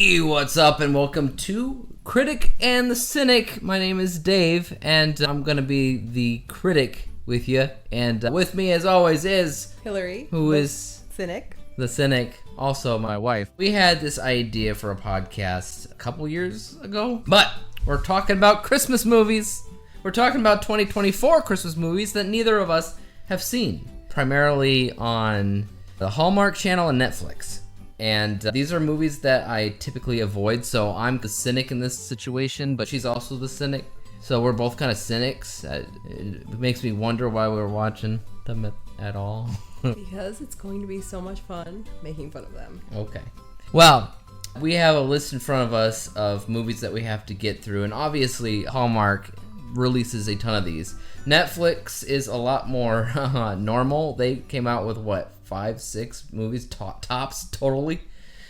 Hey, what's up, and welcome to Critic and the Cynic. My name is Dave, and I'm going to be the critic with you. And with me, as always, is Hilary, who is Cynic. The Cynic, also my wife. We had this idea for a podcast a couple years ago, but we're talking about Christmas movies. We're talking about 2024 Christmas movies that neither of us have seen, primarily on the Hallmark Channel and Netflix. And these are movies that I typically avoid, so I'm the cynic in this situation, but she's also the cynic. So we're both kind of cynics. It makes me wonder why we're watching them at all. Because it's going to be so much fun making fun of them. Okay. Well, we have a list in front of us of movies that we have to get through, and obviously Hallmark releases a ton of these. Netflix is a lot more normal. They came out with, 5-6 movies tops totally,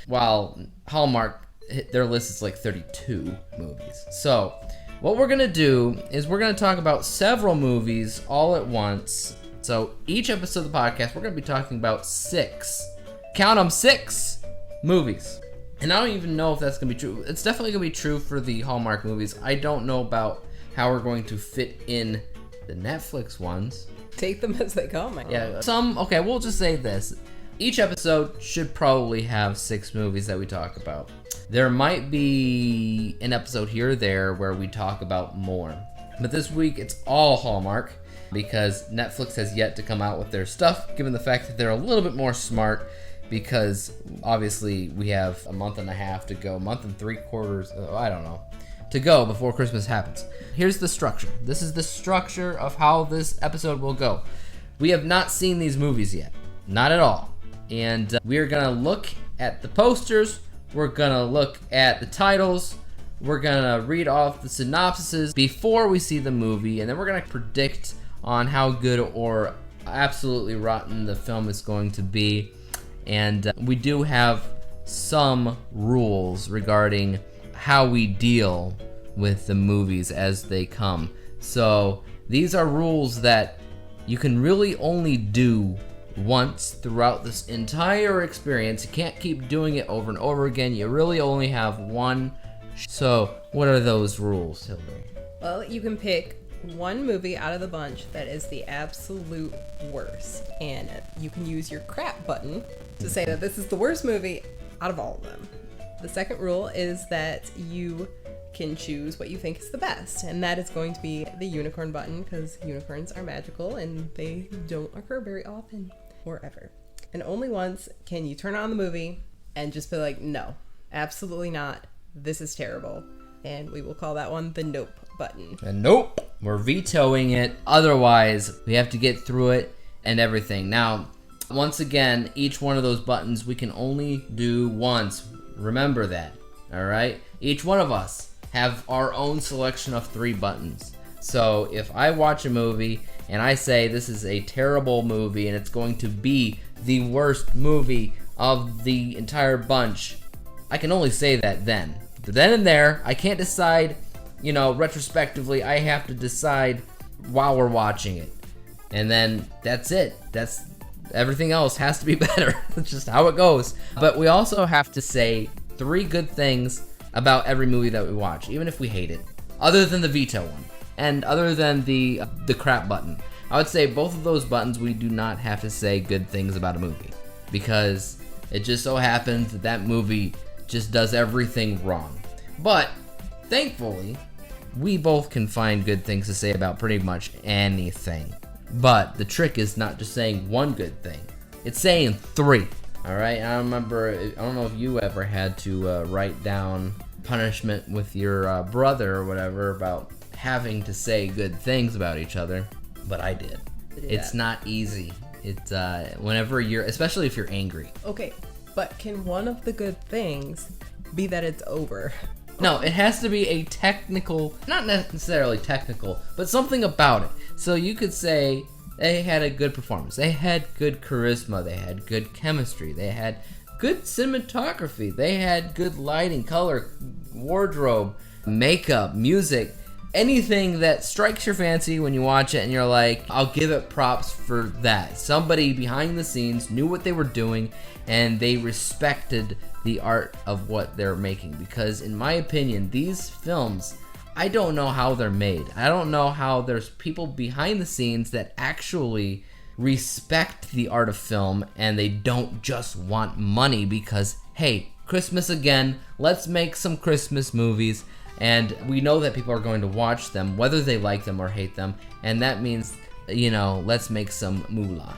while Hallmark, their list is like 32 movies. So what we're gonna do is we're gonna talk about several movies all at once. So each episode of the podcast, we're gonna be talking about 6 movies. And I don't even know if that's gonna be true. It's definitely gonna be true for the Hallmark movies. I don't know about how we're going to fit in the Netflix ones. Take them as they come. Yeah, okay, we'll just say this. Each episode should probably have 6 movies that we talk about. There might be an episode here or there where we talk about more. But this week, it's all Hallmark, because Netflix has yet to come out with their stuff, given the fact that they're a little bit more smart, because obviously we have a month and a half to go, month and 3/4, I don't know, to go before Christmas happens. Here's the structure. This is the structure of how this episode will go. We have not seen these movies yet. Not at all. And we are going to look at the posters. We're going to look at the titles. We're going to read off the synopsises before we see the movie. And then we're going to predict on how good or absolutely rotten the film is going to be. And we do have some rules regarding how we deal with the movies as they come. So these are rules that you can really only do once throughout this entire experience. You can't keep doing it over and over again. You really only have one. So what are those rules, Hilary? Well, you can pick one movie out of the bunch that is the absolute worst, and you can use your crap button to say that this is the worst movie out of all of them. The second rule is that you can choose what you think is the best, and that is going to be the unicorn button, because unicorns are magical and they don't occur very often or ever. And only once can you turn on the movie and just be like, no, absolutely not, this is terrible. And we will call that one the nope button. And nope, we're vetoing it. Otherwise, we have to get through it and everything. Now, once again, each one of those buttons we can only do once. Remember that, all right? Each one of us have our own selection of 3 buttons. So if I watch a movie and I say this is a terrible movie and it's going to be the worst movie of the entire bunch, I can only say that then. But then and there, I can't decide, retrospectively. I have to decide while we're watching it. And then that's it. Everything else has to be better. That's just how it goes. But we also have to say 3 good things about every movie that we watch, even if we hate it, other than the veto one, and other than the crap button. I would say both of those buttons we do not have to say good things about a movie, because it just so happens that movie just does everything wrong. But thankfully, we both can find good things to say about pretty much anything. But the trick is not just saying one good thing, it's saying 3. All right, I don't know if you ever had to write down punishment with your brother or whatever about having to say good things about each other, but I did. It's not easy. It's whenever especially if you're angry. Okay, but can one of the good things be that it's over? No, it has to be a technical, not necessarily technical, but something about it. So you could say they had a good performance, they had good charisma, they had good chemistry, they had good cinematography, they had good lighting, color, wardrobe, makeup, music, anything that strikes your fancy when you watch it and you're like, I'll give it props for that. Somebody behind the scenes knew what they were doing and they respected the art of what they're making. Because in my opinion, these films, I don't know how they're made. I don't know how there's people behind the scenes that actually respect the art of film and they don't just want money because, hey, Christmas again, let's make some Christmas movies. And we know that people are going to watch them, whether they like them or hate them. And that means, let's make some moolah.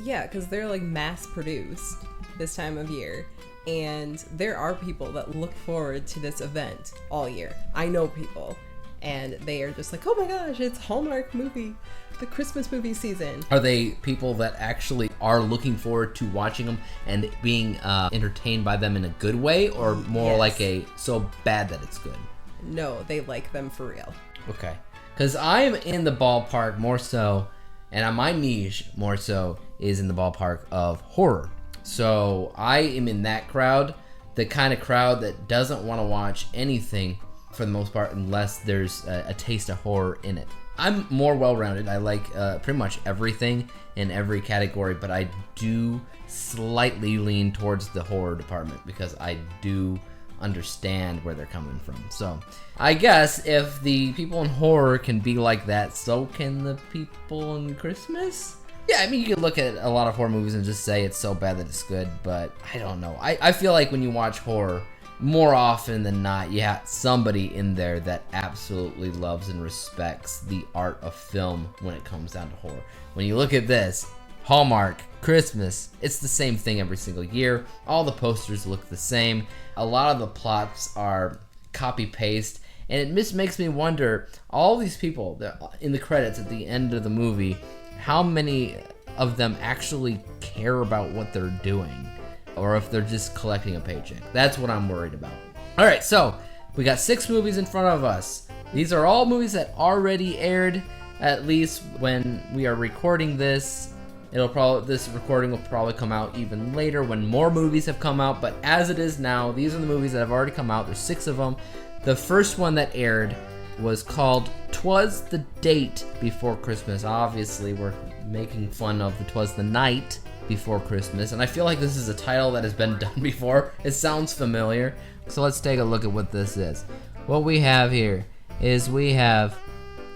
Yeah, because they're like mass produced this time of year. And there are people that look forward to this event all year. I know people. And they are just like, oh my gosh, it's Hallmark movie, the Christmas movie season. Are they people that actually are looking forward to watching them and being entertained by them in a good way, or more like a so bad that it's good? No, they like them for real. Okay. Because I'm in the ballpark more so, and my niche more so is in the ballpark of horror. So I am in that crowd, the kind of crowd that doesn't want to watch anything for the most part unless there's a taste of horror in it. I'm more well-rounded. I like pretty much everything in every category, but I do slightly lean towards the horror department because I do understand where they're coming from. So I guess if the people in horror can be like that, so can the people in Christmas? Yeah, I mean, you can look at a lot of horror movies and just say it's so bad that it's good, but I don't know. I feel like when you watch horror, more often than not, you have somebody in there that absolutely loves and respects the art of film when it comes down to horror. When you look at this, Hallmark, Christmas, it's the same thing every single year. All the posters look the same. A lot of the plots are copy-paste, and it just makes me wonder, all these people that in the credits at the end of the movie, how many of them actually care about what they're doing? Or if they're just collecting a paycheck. That's what I'm worried about. All right, so we got 6 movies in front of us. These are all movies that already aired, at least when we are recording this. This recording will probably come out even later when more movies have come out, but as it is now, these are the movies that have already come out. There's 6 of them. The first one that aired was called Twas the Date Before Christmas. Obviously, we're making fun of the Twas the Night Before Christmas, and I feel like this is a title that has been done before. It sounds familiar. So let's take a look at what this is. What we have here is we have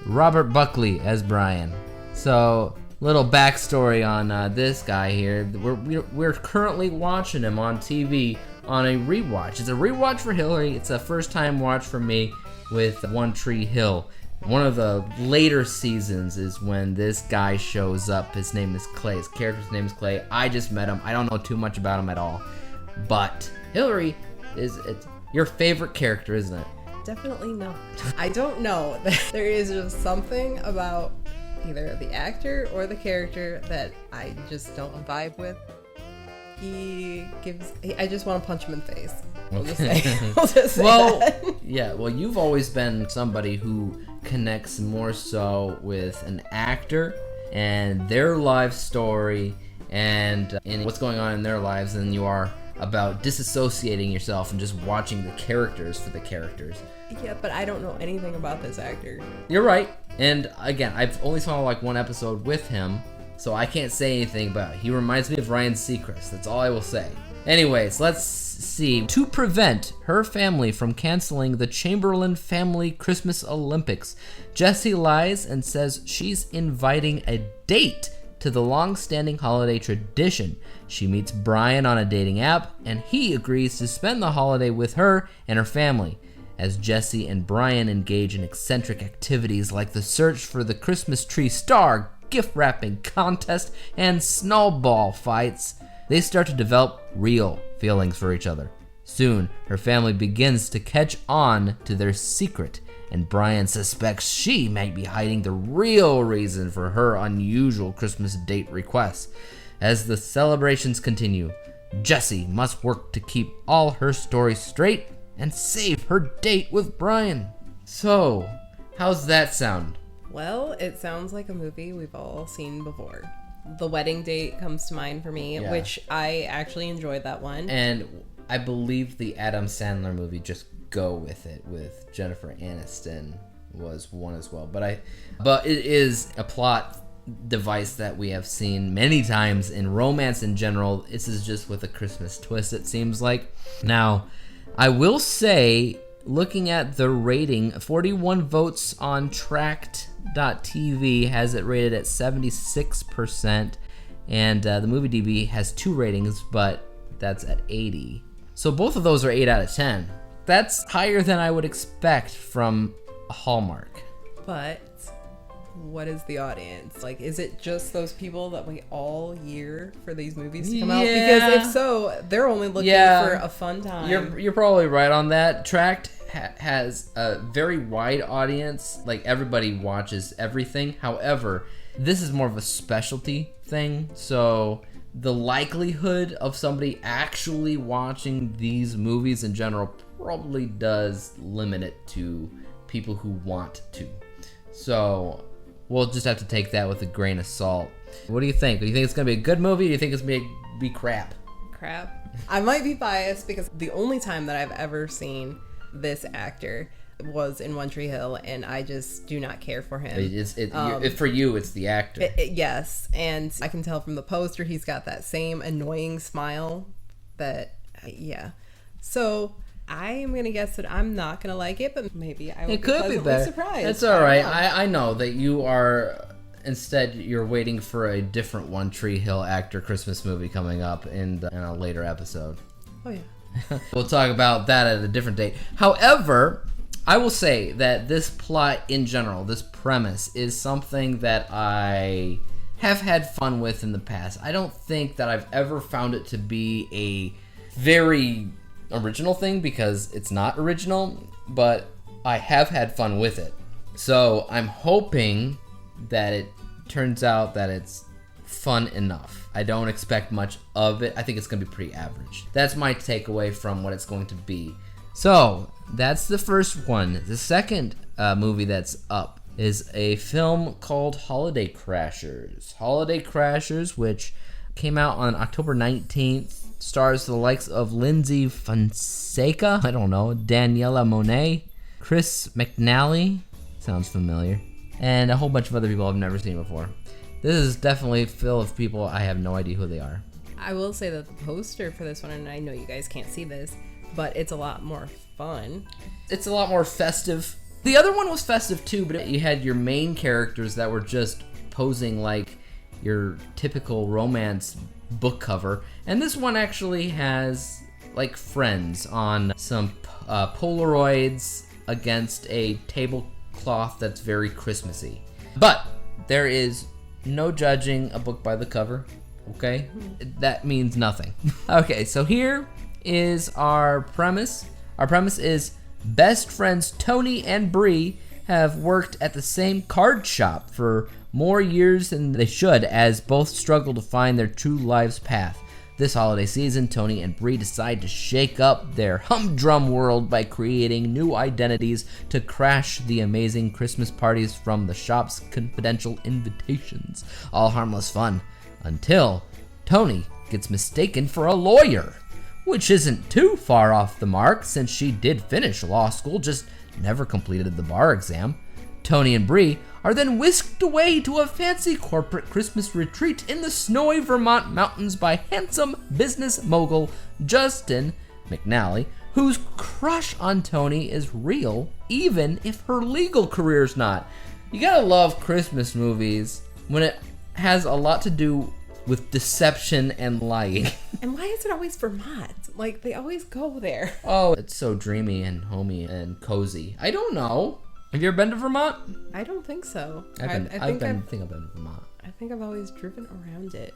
Robert Buckley as Brian. So, little backstory on this guy here. We're currently watching him on TV on a rewatch. It's a rewatch for Hilary. It's a first time watch for me with One Tree Hill. One of the later seasons is when this guy shows up. His name is Clay. His character's name is Clay. I just met him. I don't know too much about him at all. But Hilary it's your favorite character, isn't it? Definitely not. I don't know. There is just something about either the actor or the character that I just don't vibe with. I just want to punch him in the face. We'll just say that. Yeah, well, you've always been somebody who connects more so with an actor and their life story and what's going on in their lives than you are about disassociating yourself and just watching the characters for the characters. Yeah, but I don't know anything about this actor. You're right. And again, I've only saw like one episode with him, so I can't say anything about it. He reminds me of Ryan Seacrest. That's all I will say. Anyways, let's see. To prevent her family from canceling the Chamberlain family Christmas Olympics, Jessie lies and says she's inviting a date to the long-standing holiday tradition. She meets Brian on a dating app, and he agrees to spend the holiday with her and her family. As Jessie and Brian engage in eccentric activities like the search for the Christmas tree star, gift wrapping contest, and snowball fights, they start to develop real feelings for each other. Soon, her family begins to catch on to their secret, and Brian suspects she might be hiding the real reason for her unusual Christmas date request. As the celebrations continue, Jessie must work to keep all her stories straight and save her date with Brian. So, how's that sound? Well, it sounds like a movie we've all seen before. The Wedding Date comes to mind for me, which I actually enjoyed that one. And I believe the Adam Sandler movie, Just Go With It, with Jennifer Aniston. was one as well. But it is a plot device that we have seen many times in romance in general. This is just with a Christmas twist, it seems like. Now, I will say, looking at the rating, 41 votes on Tracked.tv has it rated at 76%, and the Movie DB has 2 ratings, but that's at 80. So both of those are 8 out of 10. That's higher than I would expect from Hallmark. But what is the audience? Like, is it just those people that wait all year for these movies to come out? Because if so, they're only looking for a fun time. You're probably right on that. Tracked has a very wide audience. Like, everybody watches everything. However, this is more of a specialty thing. So the likelihood of somebody actually watching these movies in general probably does limit it to people who want to. So we'll just have to take that with a grain of salt. What do you think? Do you think it's going to be a good movie? Or do you think it's going to be crap? Crap. I might be biased because the only time that I've ever seen this actor was in One Tree Hill, and I just do not care for him. For you, it's the actor. Yes, and I can tell from the poster he's got that same annoying smile that, So I am going to guess that I'm not going to like it, but maybe I will be pleasantly surprised. That's all right. I know that you are, instead, you're waiting for a different One Tree Hill actor Christmas movie coming up in a later episode. Oh, yeah. We'll talk about that at a different date. However, I will say that this plot in general, this premise, is something that I have had fun with in the past. I don't think that I've ever found it to be a very original thing, because it's not original, but I have had fun with it. So I'm hoping that it turns out that it's fun enough. I don't expect much of it. I think it's going to be pretty average. That's my takeaway from what it's going to be. So that's the first one. The second movie that's up is a film called Holiday Crashers. Holiday Crashers, which came out on October 19th, stars the likes of Lindsay Fonseca, I don't know, Daniela Monet, Chris McNally, sounds familiar, and a whole bunch of other people I've never seen before. This is definitely full of people I have no idea who they are. I will say that the poster for this one, and I know you guys can't see this, but it's a lot more fun. It's a lot more festive. The other one was festive too, but you had your main characters that were just posing like your typical romance book cover, and this one actually has like friends on some Polaroids against a tablecloth that's very Christmassy. But there is no judging a book by the cover, okay? That means nothing. Okay, so here is our premise. Our premise is best friends Tony and Bree have worked at the same card shop for more years than they should, as both struggle to find their true life's path. This holiday season, Tony and Bree decide to shake up their humdrum world by creating new identities to crash the amazing Christmas parties from the shop's confidential invitations. All harmless fun, until Tony gets mistaken for a lawyer, which isn't too far off the mark since she did finish law school, just never completed the bar exam. Tony and Bree are then whisked away to a fancy corporate Christmas retreat in the snowy Vermont mountains by handsome business mogul Justin McNally, whose crush on Tony is real, even if her legal career's not. You gotta love Christmas movies when it has a lot to do with deception and lying. And why is it always Vermont? Like, they always go there. Oh, it's so dreamy and homey and cozy. I don't know. Have you ever been to Vermont? I don't think so. I think I've been to Vermont. I think I've always driven around it.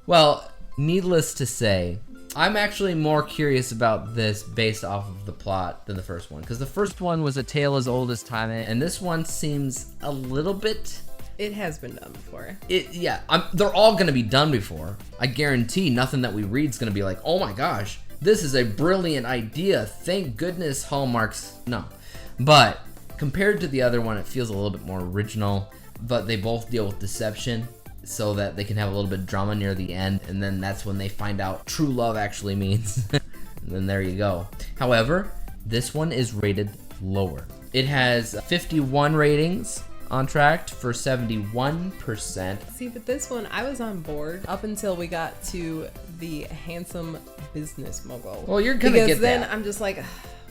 Well, needless to say, I'm actually more curious about this based off of the plot than the first one, because the first one was a tale as old as time, and this one seems a little bit... It has been done before. They're all going to be done before. I guarantee nothing that we read is going to be like, oh my gosh, this is a brilliant idea. Thank goodness Hallmark's... No. But compared to the other one, it feels a little bit more original, but they both deal with deception so that they can have a little bit of drama near the end, and then that's when they find out true love actually means. And then there you go. However, this one is rated lower. It has 51 ratings on Tracked for 71%. See, but this one, I was on board up until we got to the handsome business mogul. Well, you're gonna get that. Because then I'm just like,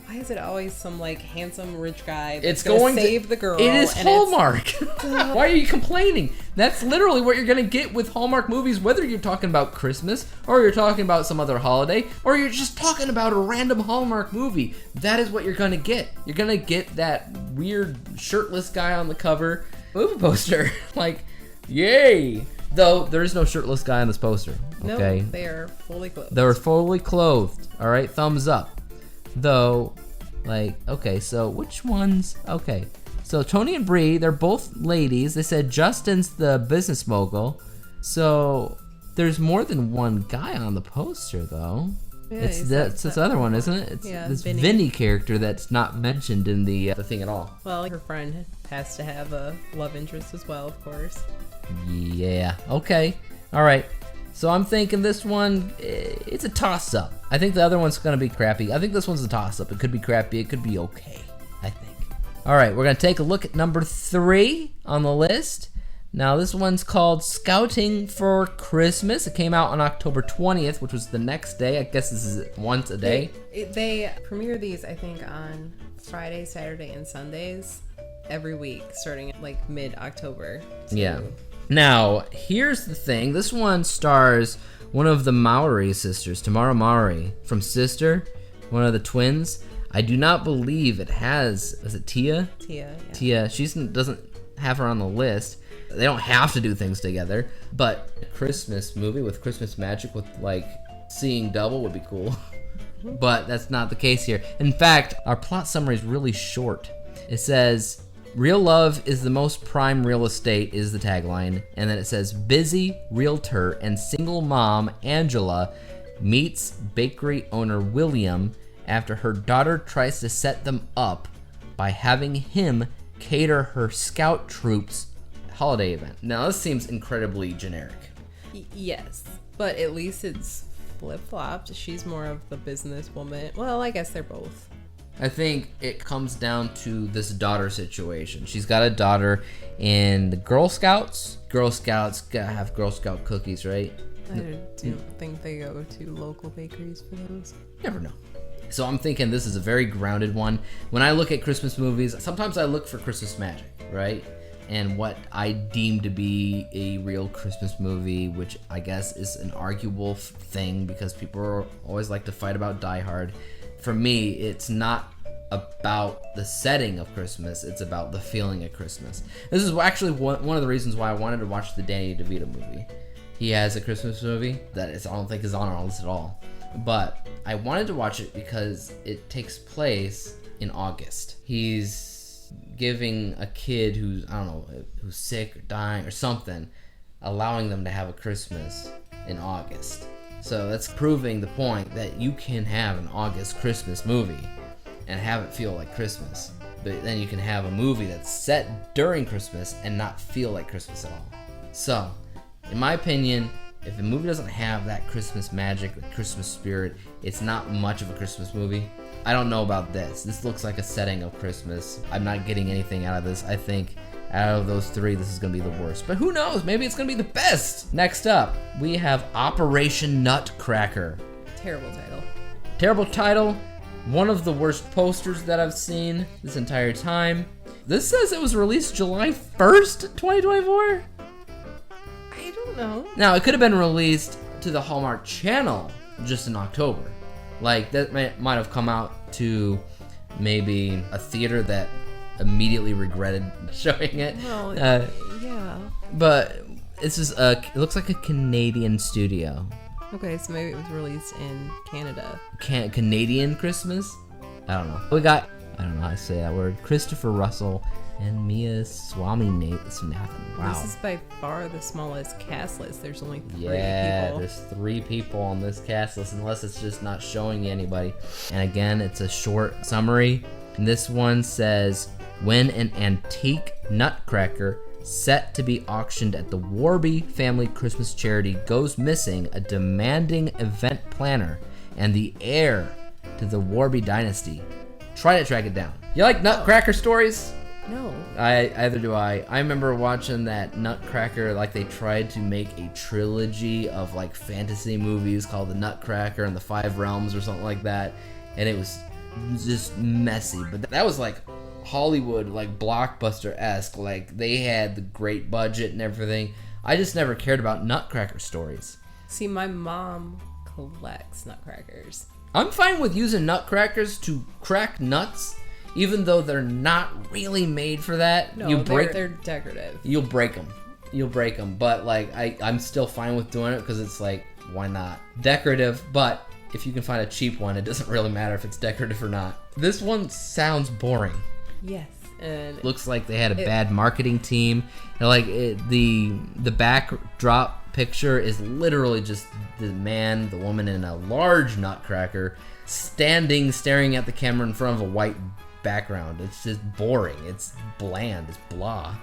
why is it always some like handsome rich guy that's It's going to save the girl? It is and Hallmark. Why are you complaining? That's literally what you're gonna get with Hallmark movies, whether you're talking about Christmas or you're talking about some other holiday or you're just talking about a random Hallmark movie. That is what you're gonna get. You're gonna get that weird shirtless guy on the cover movie poster. Like, yay! Though there is no shirtless guy on this poster. Okay, No, they are fully clothed. they're fully clothed. All right, thumbs up. Though, like, okay, so which ones? Okay, so Tony and Bree, they're both ladies. They said Justin's the business mogul. So there's more than one guy on the poster, though. Yeah, It's he's that's like this other one, isn't it? It's Yeah, this Vinny. Vinny character that's not mentioned in the thing at all. Well, her friend has to have a love interest as well, of course. Yeah. Okay. All right. So I'm thinking this one, it's a toss-up. I think the other one's gonna be crappy. I think this one's a toss-up. It could be crappy. It could be okay, I think. All right, we're gonna take a look at number 3 on the list. Now this one's called Scouting for Christmas. It came out on October 20th, which was the next day. I guess this is once a day. They premiere these, I think, on Friday, Saturday, and Sundays every week, starting at like mid-October. Yeah. Now, here's the thing. This one stars one of the Mowry sisters, Tamara Mowry, from Sister, one of the twins. I do not believe it has, is it Tia? Tia, yeah. Tia, she doesn't have her on the list. They don't have to do things together, but a Christmas movie with Christmas magic with like seeing double would be cool. But that's not the case here. In fact, our plot summary is really short. It says, real love is the most prime real estate is the tagline. And then it says, busy realtor and single mom Angela meets bakery owner William after her daughter tries to set them up by having him cater her scout troops holiday event. Now this seems incredibly generic. Yes, but at least it's flip-flopped. She's more of the businesswoman. Well, I guess they're both. I think it comes down to this daughter situation. She's got a daughter in the Girl Scouts. Girl Scouts gotta have Girl Scout cookies, right? I don't think they go to local bakeries for those. Never know. So I'm thinking this is a very grounded one. When I look at Christmas movies, sometimes I look for Christmas magic, right? And what I deem to be a real Christmas movie, which I guess is an arguable thing because people always like to fight about Die Hard. For me, it's not about the setting of Christmas, it's about the feeling of Christmas. This is actually one of the reasons why I wanted to watch the Danny DeVito movie. He has a Christmas movie that I don't think is on our list at all. But I wanted to watch it because it takes place in August. He's giving a kid who's, I don't know, who's sick or dying or something, allowing them to have a Christmas in August. So that's proving the point that you can have an August Christmas movie and have it feel like Christmas. But then you can have a movie that's set during Christmas and not feel like Christmas at all. So, in my opinion, if a movie doesn't have that Christmas magic, the Christmas spirit, it's not much of a Christmas movie. I don't know about this. This looks like a setting of Christmas. I'm not getting anything out of this. I think out of those 3, this is going to be the worst. But who knows? Maybe it's going to be the best. Next up, we have Operation Nutcracker. Terrible title. Terrible title. One of the worst posters that I've seen this entire time. This says it was released July 1st, 2024? I don't know. Now, it could have been released to the Hallmark Channel just in October. Like, that might have come out to maybe a theater that immediately regretted showing it. Well, yeah. But this is it looks like a Canadian studio. Okay, so maybe it was released in Canada. Canadian Christmas? I don't know. We got, I don't know how to say that word, Christopher Russell and Mia Swaminathan. Wow. This is by far the smallest cast list. There's only 3 Yeah, people. there's 3 people on this cast list, unless it's just not showing you anybody. And again, it's a short summary. And this one says, when an antique nutcracker set to be auctioned at the Warby family Christmas charity goes missing, a demanding event planner and the heir to the Warby dynasty try to track it down. You like Nutcracker stories? No. Either do I. I remember watching that Nutcracker, like they tried to make a trilogy of like fantasy movies called The Nutcracker and the Five Realms or something like that, and it was just messy. But that was like Hollywood, like blockbuster-esque. Like they had the great budget and everything. I just never cared about Nutcracker stories. See, my mom collects Nutcrackers. I'm fine with using Nutcrackers to crack nuts, even though they're not really made for that. No, they're decorative. You'll break them. But like I'm still fine with doing it because it's like, why not? Decorative, but if you can find a cheap one, it doesn't really matter if it's decorative or not. This one sounds boring. Yes, and looks like they had a bad marketing team. And like the backdrop picture is literally just the man, the woman in a large nutcracker staring at the camera in front of a white background. It's just boring. It's bland. It's blah.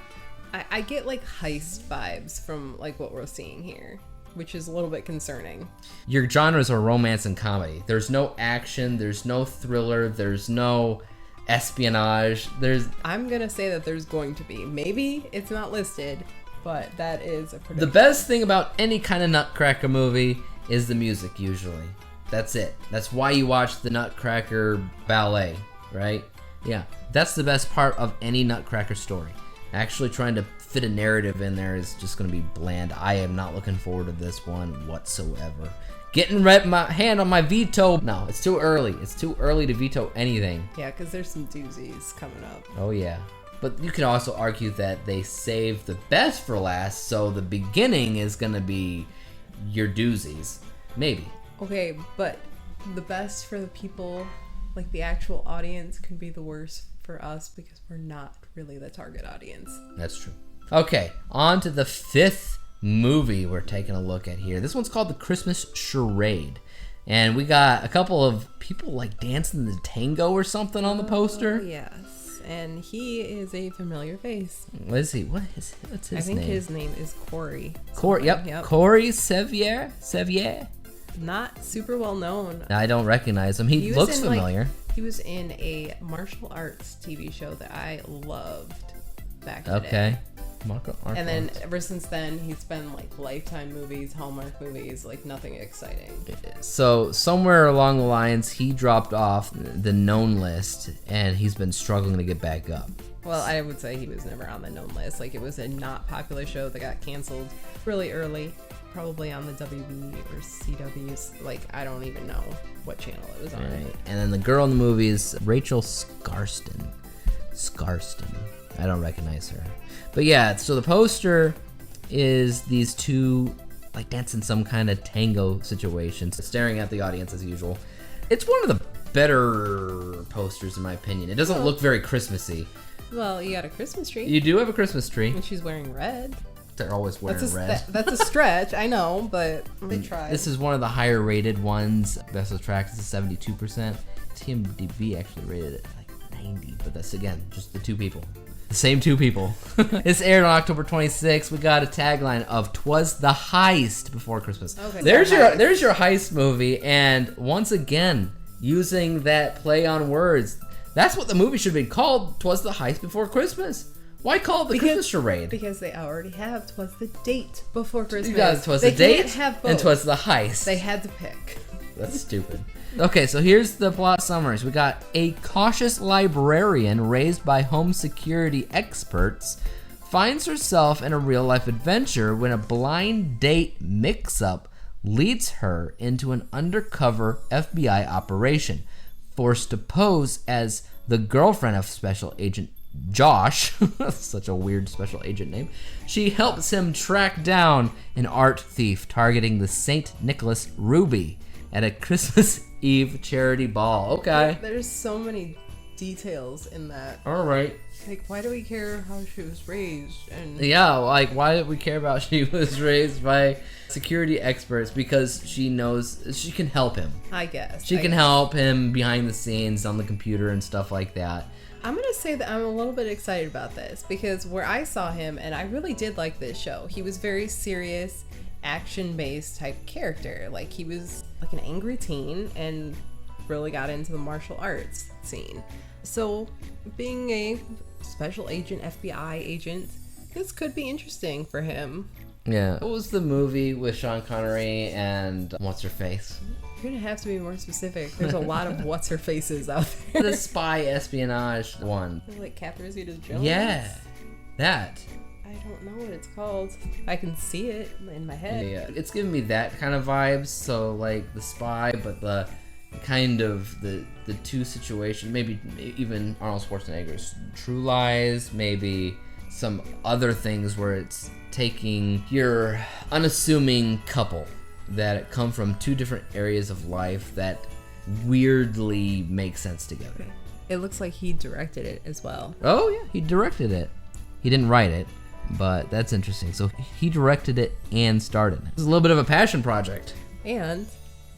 I get like heist vibes from like what we're seeing here, which is a little bit concerning. Your genres are romance and comedy. There's no action. There's no thriller. There's no espionage. I'm gonna say that there's going to be. Maybe it's not listed, but that is a prediction. The best thing about any kind of Nutcracker movie is the music, usually. That's it. That's why you watch the Nutcracker ballet, right? Yeah, that's the best part of any Nutcracker story. Actually trying to fit a narrative in there is just going to be bland. I am not looking forward to this one whatsoever. Getting my hand on my veto. No, it's too early. It's too early to veto anything. Yeah, because there's some doozies coming up. Oh, yeah. But you can also argue that they saved the best for last, so the beginning is going to be your doozies. Maybe. Okay, but the best for the people, like the actual audience, can be the worst for us because we're not really the target audience. That's true. Okay, on to the fifth movie we're taking a look at here. This one's called the Christmas Charade. And we got a couple of people like dancing the tango or something on the poster. Yes, and he is a familiar face. What is he? What's his name? I think his name is Corey. Yep. Corey Sevier. Not super well known. I don't recognize him. He looks familiar. He was in a martial arts TV show that I loved back in the day. Okay. And then ever since then, he's been like Lifetime movies, Hallmark movies, like nothing exciting. So somewhere along the lines, he dropped off the known list, and he's been struggling to get back up. Well, I would say he was never on the known list. Like, it was a not popular show that got canceled really early, probably on the WB or CW's. Like, I don't even know what channel it was on. Right. And then the girl in the movie is Rachel Scarston. I don't recognize her. But yeah, so the poster is these two like dancing some kind of tango situation, staring at the audience as usual. It's one of the better posters in my opinion. It doesn't look very Christmassy. Well, you got a Christmas tree. You do have a Christmas tree. And she's wearing red. They're always wearing red. That's a stretch, I know, but they tried. This is one of the higher rated ones. Best of Tracks is 72%. TMDB actually rated it like 90, but that's again just the two people. The same two people. This aired on October 26th. We got a tagline of "Twas the heist before Christmas." Okay, there's your heist movie, and once again using that play on words. That's what the movie should be called. "Twas the heist before Christmas." Why call it the Christmas Charade? Because they already have "Twas the date before Christmas." You got "Twas the date" have both. and "Twas the heist." They had to pick. That's stupid. Okay, so here's the plot summaries. We got a cautious librarian raised by home security experts finds herself in a real-life adventure when a blind date mix-up leads her into an undercover FBI operation. Forced to pose as the girlfriend of Special Agent Josh, such a weird special agent name, she helps him track down an art thief targeting the St. Nicholas Ruby at a Christmas Eve charity ball. Okay. There's so many details in that. All right. Like, why do we care how she was raised? And yeah, like, why did we care about she was raised by security experts? Because she knows she can help him. I guess. She can help him behind the scenes on the computer and stuff like that. I'm going to say that I'm a little bit excited about this because where I saw him, and I really did like this show, he was very serious, action-based type character. Like, he was like an angry teen, and really got into the martial arts scene. So being a special agent, FBI agent, this could be interesting for him. Yeah. What was the movie with Sean Connery and what's her face? You're gonna have to be more specific. There's a lot of what's her faces out there. The spy espionage one. Like Catherine Zeta-Jones. Yeah, that. I don't know what it's called. I can see it in my head. Yeah, it's giving me that kind of vibes. So like the spy, but the kind of the two situation. Maybe even Arnold Schwarzenegger's True Lies. Maybe some other things where it's taking your unassuming couple that come from two different areas of life that weirdly make sense together. It looks like he directed it as well. Oh yeah, he directed it. He didn't write it, but that's interesting. So he directed it and starred in it. It's a little bit of a passion project. And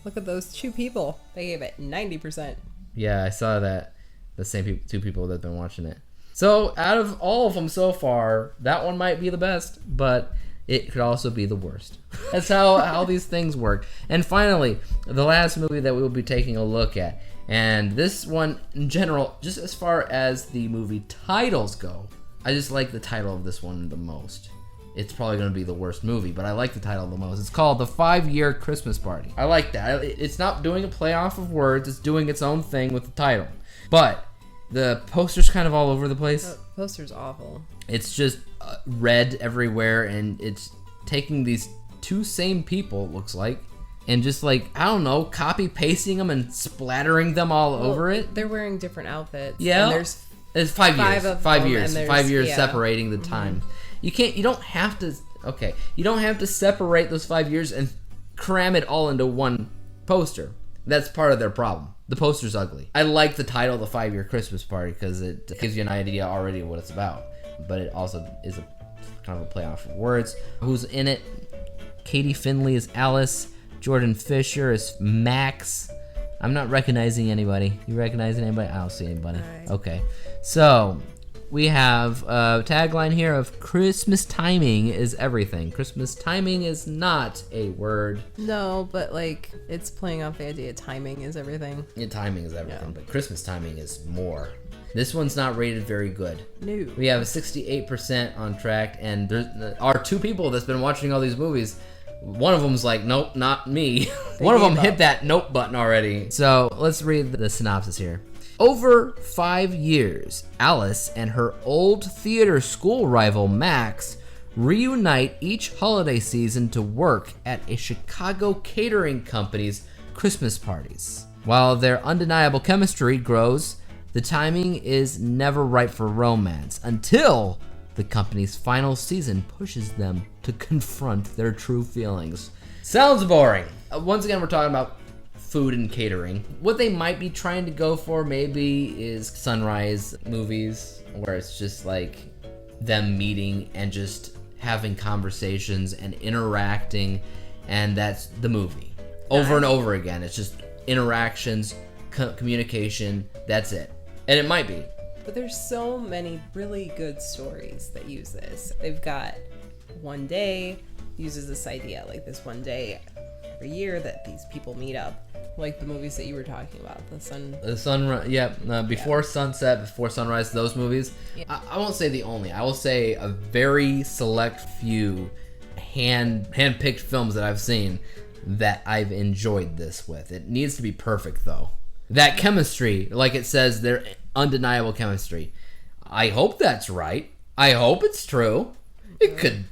look at those two people. They gave it 90%. Yeah, I saw that. The same two people that have been watching it. So out of all of them so far, that one might be the best, but it could also be the worst. That's how these things work. And finally, the last movie that we will be taking a look at. And this one, in general, just as far as the movie titles go, I just like the title of this one the most. It's probably going to be the worst movie, but I like the title the most. It's called The 5-Year Christmas Party. I like that. It's not doing a play off of words. It's doing its own thing with the title. But the poster's kind of all over the place. The poster's awful. It's just red everywhere, and it's taking these two same people, it looks like, and just like, I don't know, copy pasting them and splattering them all over it. They're wearing different outfits. Yeah. And there's it's 5 years. of 5 them, years. and 5 years yeah. separating the time. You don't have to separate those 5 years and cram it all into one poster. That's part of their problem. The poster's ugly. I like the title, The 5-Year Christmas Party, because it gives you an idea already what it's about. But it also is a kind of a play off of words. Who's in it? Katie Finley is Alice. Jordan Fisher is Max. I'm not recognizing anybody. You recognizing anybody? I don't see anybody. Right. Okay. So, we have a tagline here of Christmas timing is everything. Christmas timing is not a word. No, but like it's playing off the idea timing is everything. Yeah, timing is everything, Yeah. but Christmas timing is more. This one's not rated very good. No. We have a 68% on track, and there are two people that's been watching all these movies. One of them's like, nope, not me. One of them hit that nope button already. So let's read the synopsis here. Over 5 years, Alice and her old theater school rival Max reunite each holiday season to work at a Chicago catering company's Christmas parties. While their undeniable chemistry grows, the timing is never right for romance until the company's final season pushes them to confront their true feelings. Sounds boring. Once again, we're talking about food and catering. What they might be trying to go for maybe is sunrise movies, where it's just like them meeting and just having conversations and interacting, and that's the movie. Over and over again. It's just interactions, communication, that's it. And it might be. But there's so many really good stories that use this. They've got One Day uses this idea, like this one day every year that these people meet up, like the movies that you were talking about, Before Sunset, Before Sunrise, those movies. Yeah. I won't say the only. I will say a very select few hand-picked films that I've seen that I've enjoyed this with. It needs to be perfect though. That chemistry, like it says, their undeniable chemistry. I hope that's right. I hope it's true. It could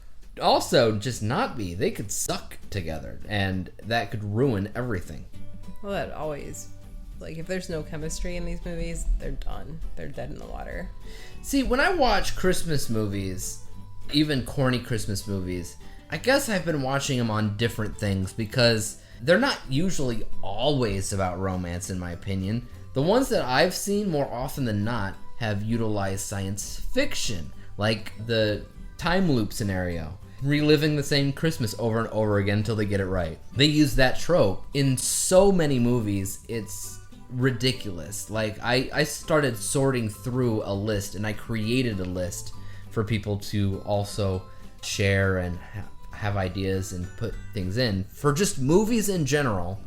also just not be. They could suck together, and that could ruin everything. Well, that always, like, if there's no chemistry in these movies, they're done. They're dead in the water. See, when I watch Christmas movies, even corny Christmas movies, I guess I've been watching them on different things because they're not usually always about romance, in my opinion. The ones that I've seen more often than not have utilized science fiction, like the time loop scenario, reliving the same Christmas over and over again until they get it right. They use that trope in so many movies, it's ridiculous. Like, I started sorting through a list, and I created a list for people to also share and have ideas and put things in for just movies in general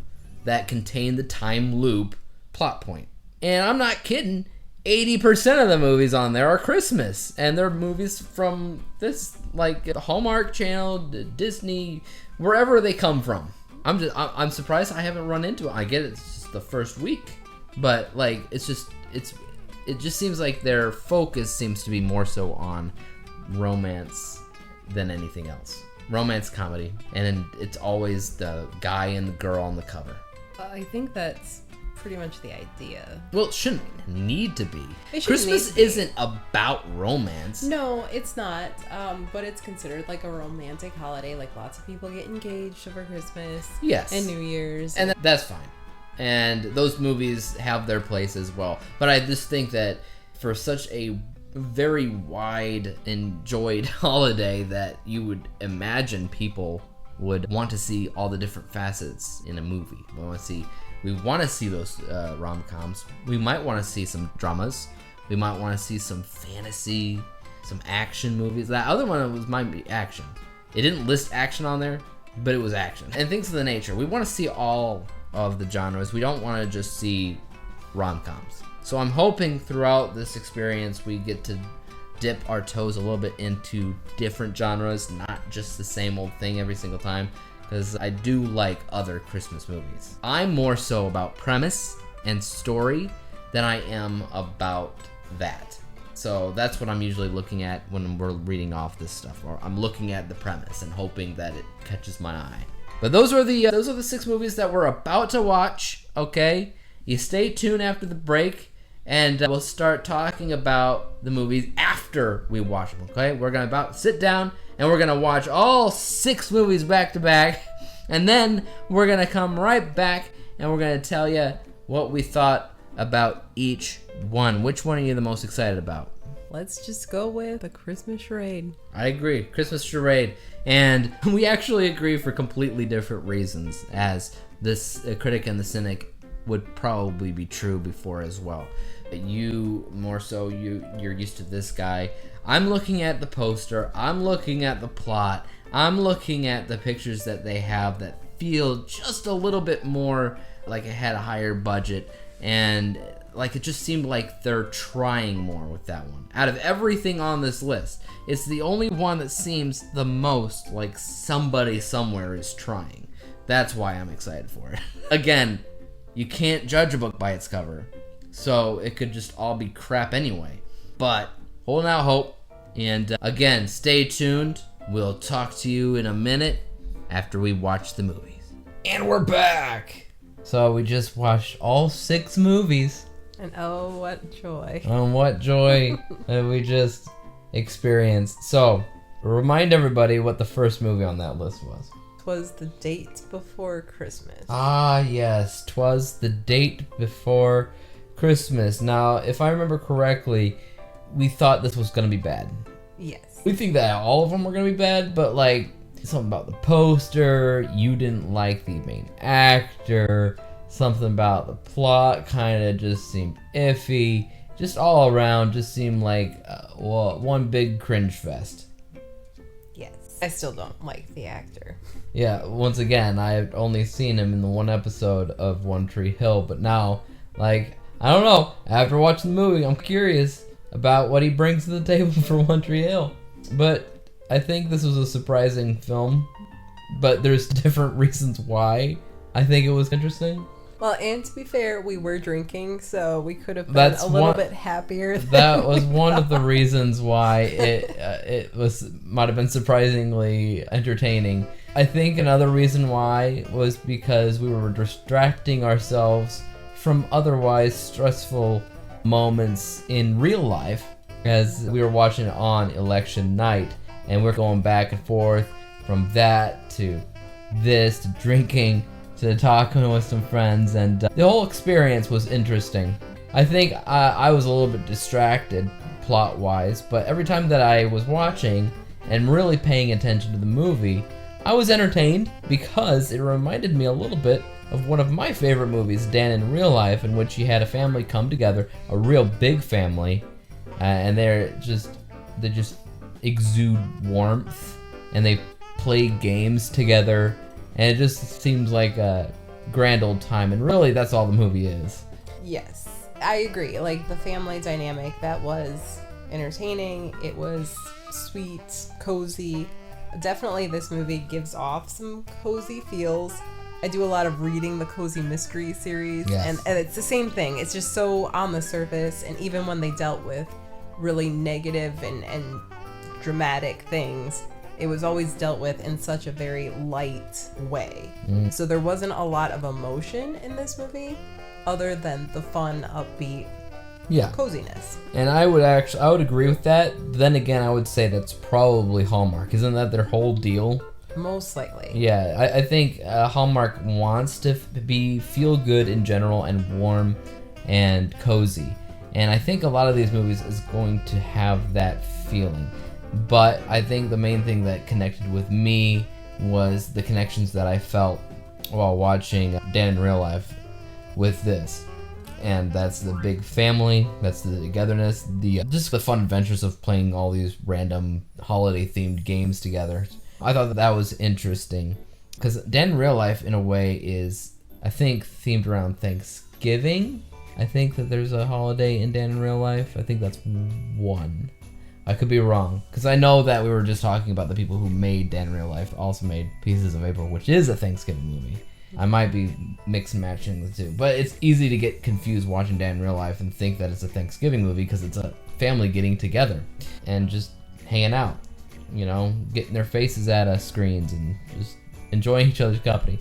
that contain the time loop plot point. And I'm not kidding. 80% of the movies on there are Christmas, and they're movies from this, like, Hallmark Channel, Disney, wherever they come from. I'm surprised I haven't run into it. I get it's just the first week, but like it just seems like their focus seems to be more so on romance than anything else. Romance comedy, and then it's always the guy and the girl on the cover. I think that's pretty much the idea. Well, it shouldn't need to be. Christmas isn't about romance. No, it's not. But it's considered like a romantic holiday. Like lots of people get engaged over Christmas. Yes. And New Year's. And that's fine. And those movies have their place as well. But I just think that for such a very wide enjoyed holiday that you would imagine people would want to see all the different facets in a movie. We want to see those rom-coms. We might want to see some dramas. We might want to see some fantasy, some action movies. That other one might be action. It didn't list action on there, but it was action. And things of the nature. We want to see all of the genres. We don't want to just see rom-coms. So I'm hoping throughout this experience we get to dip our toes a little bit into different genres, not just the same old thing every single time. Because I do like other Christmas movies. I'm more so about premise and story than I am about that. So that's what I'm usually looking at when we're reading off this stuff. Or I'm looking at the premise and hoping that it catches my eye. But those are the 6 movies that we're about to watch. Okay, you stay tuned after the break, and we'll start talking about the movies after we watch them. Okay, we're gonna sit down. And we're going to watch all 6 movies back to back. And then we're going to come right back and we're going to tell you what we thought about each one. Which one are you the most excited about? Let's just go with the Christmas Charade. I agree. Christmas Charade. And we actually agree for completely different reasons, as this Critic and the Cynic would probably be true before as well. You, more so, you're used to this guy. I'm looking at the poster, I'm looking at the plot, I'm looking at the pictures that they have that feel just a little bit more like it had a higher budget, and like it just seemed like they're trying more with that one. Out of everything on this list, it's the only one that seems the most like somebody somewhere is trying. That's why I'm excited for it. Again, you can't judge a book by its cover, so it could just all be crap anyway. But holding out hope. And again, stay tuned. We'll talk to you in a minute after we watch the movies. And we're back! So we just watched all 6 movies. And oh, what joy. And what joy that we just experienced. So, remind everybody what the first movie on that list was. Twas the Date Before Christmas. Ah, yes. Twas the Date Before Christmas. Now, if I remember correctly, we thought this was going to be bad. Yes. We think that all of them were going to be bad, but like something about the poster, you didn't like the main actor, something about the plot kind of just seemed iffy, just all around just seemed like one big cringe fest. Yes. I still don't like the actor. Yeah, once again, I've only seen him in the one episode of One Tree Hill, but now, like, I don't know, after watching the movie, I'm curious about what he brings to the table for One Tree Hill. But I think this was a surprising film, but there's different reasons why I think it was interesting. Well, and to be fair, we were drinking, so we could have been a little bit happier. That was one of the reasons why it might have been surprisingly entertaining. I think another reason why was because we were distracting ourselves from otherwise stressful moments in real life, as we were watching it on election night, and we're going back and forth from that to this to drinking to talking with some friends, and the whole experience was interesting. I think I was a little bit distracted plot wise, but every time that I was watching and really paying attention to the movie, I was entertained because it reminded me a little bit of one of my favorite movies, Dan in Real Life, in which you had a family come together, a real big family, and they just exude warmth, and they play games together, and it just seems like a grand old time, and really that's all the movie is. Yes, I agree. Like, the family dynamic, that was entertaining. It was sweet, cozy. Definitely this movie gives off some cozy feels. I do a lot of reading the Cozy Mystery series, yes. and it's the same thing. It's just so on the surface, and even when they dealt with really negative and dramatic things, it was always dealt with in such a very light way. So there wasn't a lot of emotion in this movie other than the fun, upbeat coziness. And I would agree with that. Then again, I would say that's probably Hallmark. Isn't that their whole deal? Most likely. Yeah, I think Hallmark wants to feel good in general and warm and cozy. And I think a lot of these movies is going to have that feeling. But I think the main thing that connected with me was the connections that I felt while watching Dan in Real Life with this. And that's the big family, that's the togetherness, just the fun adventures of playing all these random holiday-themed games together. I thought that was interesting. Because Dan in Real Life, in a way, is, I think, themed around Thanksgiving. I think that there's a holiday in Dan in Real Life. I think that's one. I could be wrong, because I know that we were just talking about the people who made Dan in Real Life also made Pieces of April, which is a Thanksgiving movie. I might be mix and matching the two, but it's easy to get confused watching Dan in Real Life and think that it's a Thanksgiving movie because it's a family getting together and just hanging out, you know, getting their faces at screens and just enjoying each other's company.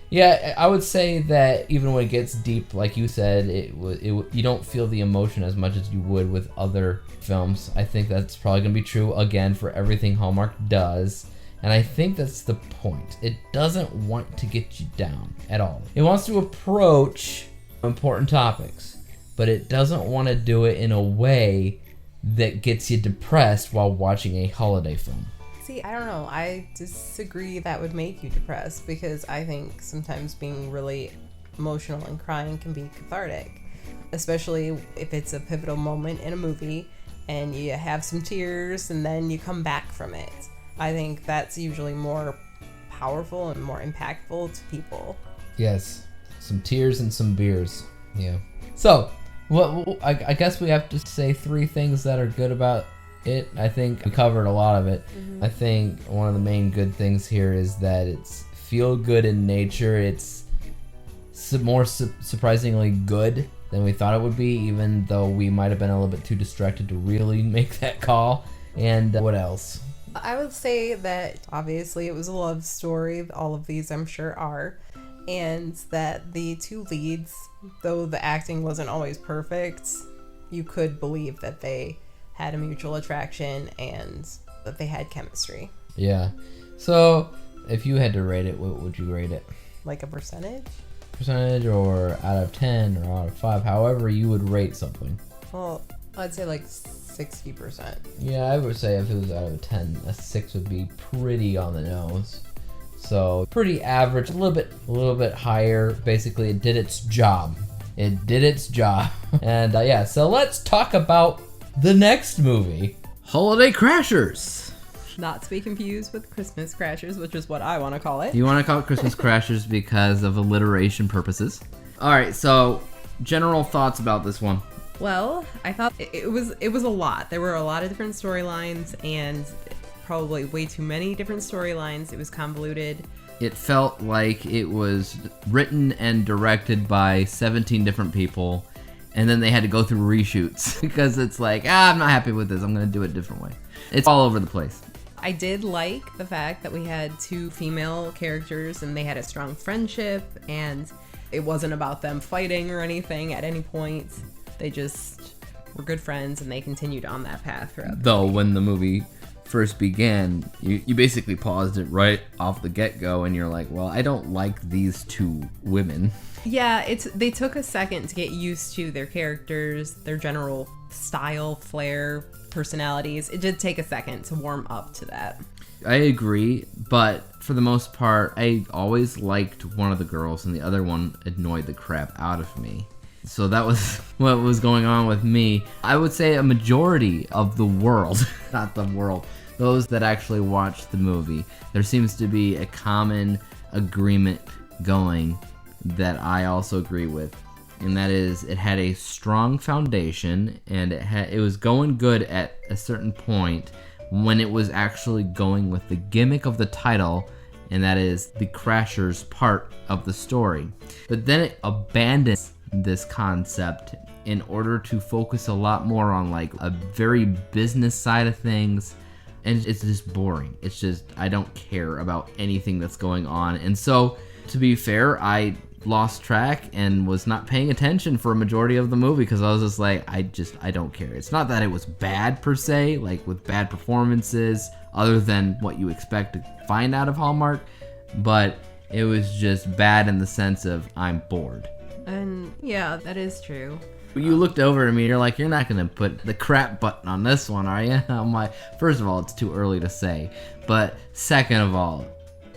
Yeah, I would say that even when it gets deep, like you said, you don't feel the emotion as much as you would with other films. I think that's probably going to be true, again, for everything Hallmark does. And I think that's the point. It doesn't want to get you down at all. It wants to approach important topics, but it doesn't want to do it in a way that gets you depressed while watching a holiday film. See, I don't know. I disagree that would make you depressed, because I think sometimes being really emotional and crying can be cathartic, especially if it's a pivotal moment in a movie and you have some tears and then you come back from it. I think that's usually more powerful and more impactful to people. Yes, some tears and some beers. Yeah. So, I guess we have to say 3 things that are good about it. I think we covered a lot of it. I think one of the main good things here is that it's feel good in nature. It's more surprisingly good than we thought it would be, even though we might have been a little bit too distracted to really make that call. And what else? I would say that obviously it was a love story. All of these, I'm sure, are. And that the 2 leads, though the acting wasn't always perfect, you could believe that they had a mutual attraction and that they had chemistry. Yeah. So, if you had to rate it, what would you rate it? Like a percentage? Percentage, or out of 10 or out of 5, however you would rate something. Well, I'd say like 60%. Yeah, I would say if it was out of a 10, a 6 would be pretty on the nose. So, pretty average, a little bit higher. Basically, it did its job. It did its job. And yeah, so let's talk about the next movie, Holiday Crashers. Not to be confused with Christmas Crashers, which is what I want to call it. You want to call it Christmas Crashers because of alliteration purposes. All right, so general thoughts about this one. Well, I thought it was a lot. There were a lot of different storylines, and probably way too many different storylines. It was convoluted. It felt like it was written and directed by 17 different people, and then they had to go through reshoots because it's like, I'm not happy with this. I'm going to do it a different way. It's all over the place. I did like the fact that we had 2 female characters and they had a strong friendship, and it wasn't about them fighting or anything at any point. They just were good friends and they continued on that path throughout. Though when the movie first began, you basically paused it right off the get-go and you're like, well, I don't like these 2 women. Yeah, they took a second to get used to their characters, their general style, flair, personalities. It did take a second to warm up to that. I agree, but for the most part, I always liked one of the girls and the other one annoyed the crap out of me. So that was what was going on with me. I would say a majority of the world, not the world, those that actually watched the movie, there seems to be a common agreement going that I also agree with. and that is it had a strong foundation, and it was going good at a certain point when it was actually going with the gimmick of the title, and that is the Crashers part of the story. But then it abandons this concept in order to focus a lot more on like a very business side of things, and it's just boring. It's just, I don't care about anything that's going on. And so, to be fair, I lost track and was not paying attention for a majority of the movie because I was just like, I don't care. It's not that it was bad per se, like with bad performances other than what you expect to find out of Hallmark, but it was just bad in the sense of I'm bored. And yeah, that is true. You looked over at me, you're like, you're not going to put the crap button on this one, are you? I'm like, first of all, it's too early to say, but second of all,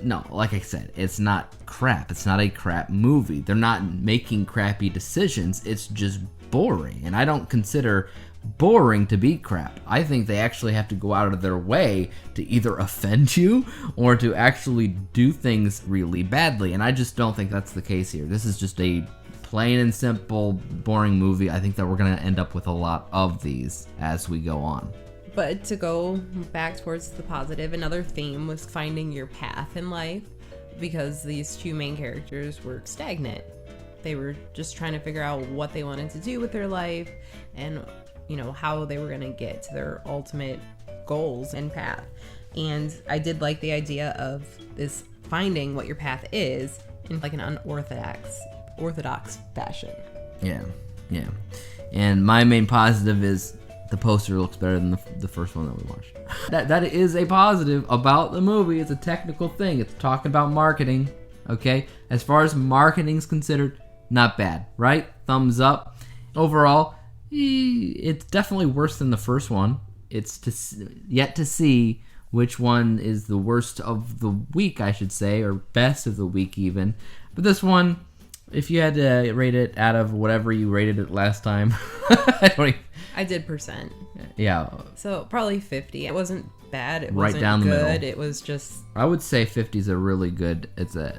no, like I said, it's not crap. It's not a crap movie. They're not making crappy decisions. It's just boring. And I don't consider boring to be crap. I think they actually have to go out of their way to either offend you or to actually do things really badly. And I just don't think that's the case here. This is just a plain and simple, boring movie. I think that we're going to end up with a lot of these as we go on. But to go back towards the positive, another theme was finding your path in life, because these two main characters were stagnant. They were just trying to figure out what they wanted to do with their life and, you know, how they were going to get to their ultimate goals and path. And I did like the idea of this finding what your path is in like an unorthodox fashion. Yeah. And my main positive is the poster looks better than the first one that we watched. That is a positive about the movie. It's a technical thing. It's talking about marketing, okay? As far as marketing's considered, not bad, right? Thumbs up. Overall, it's definitely worse than the first one. It's yet to see which one is the worst of the week, I should say, or best of the week even. But this one, if you had to rate it out of whatever you rated it last time, I did %. Yeah. So probably 50. It wasn't bad. It right wasn't down the good. middle. It was just. I would say 50 is a really good.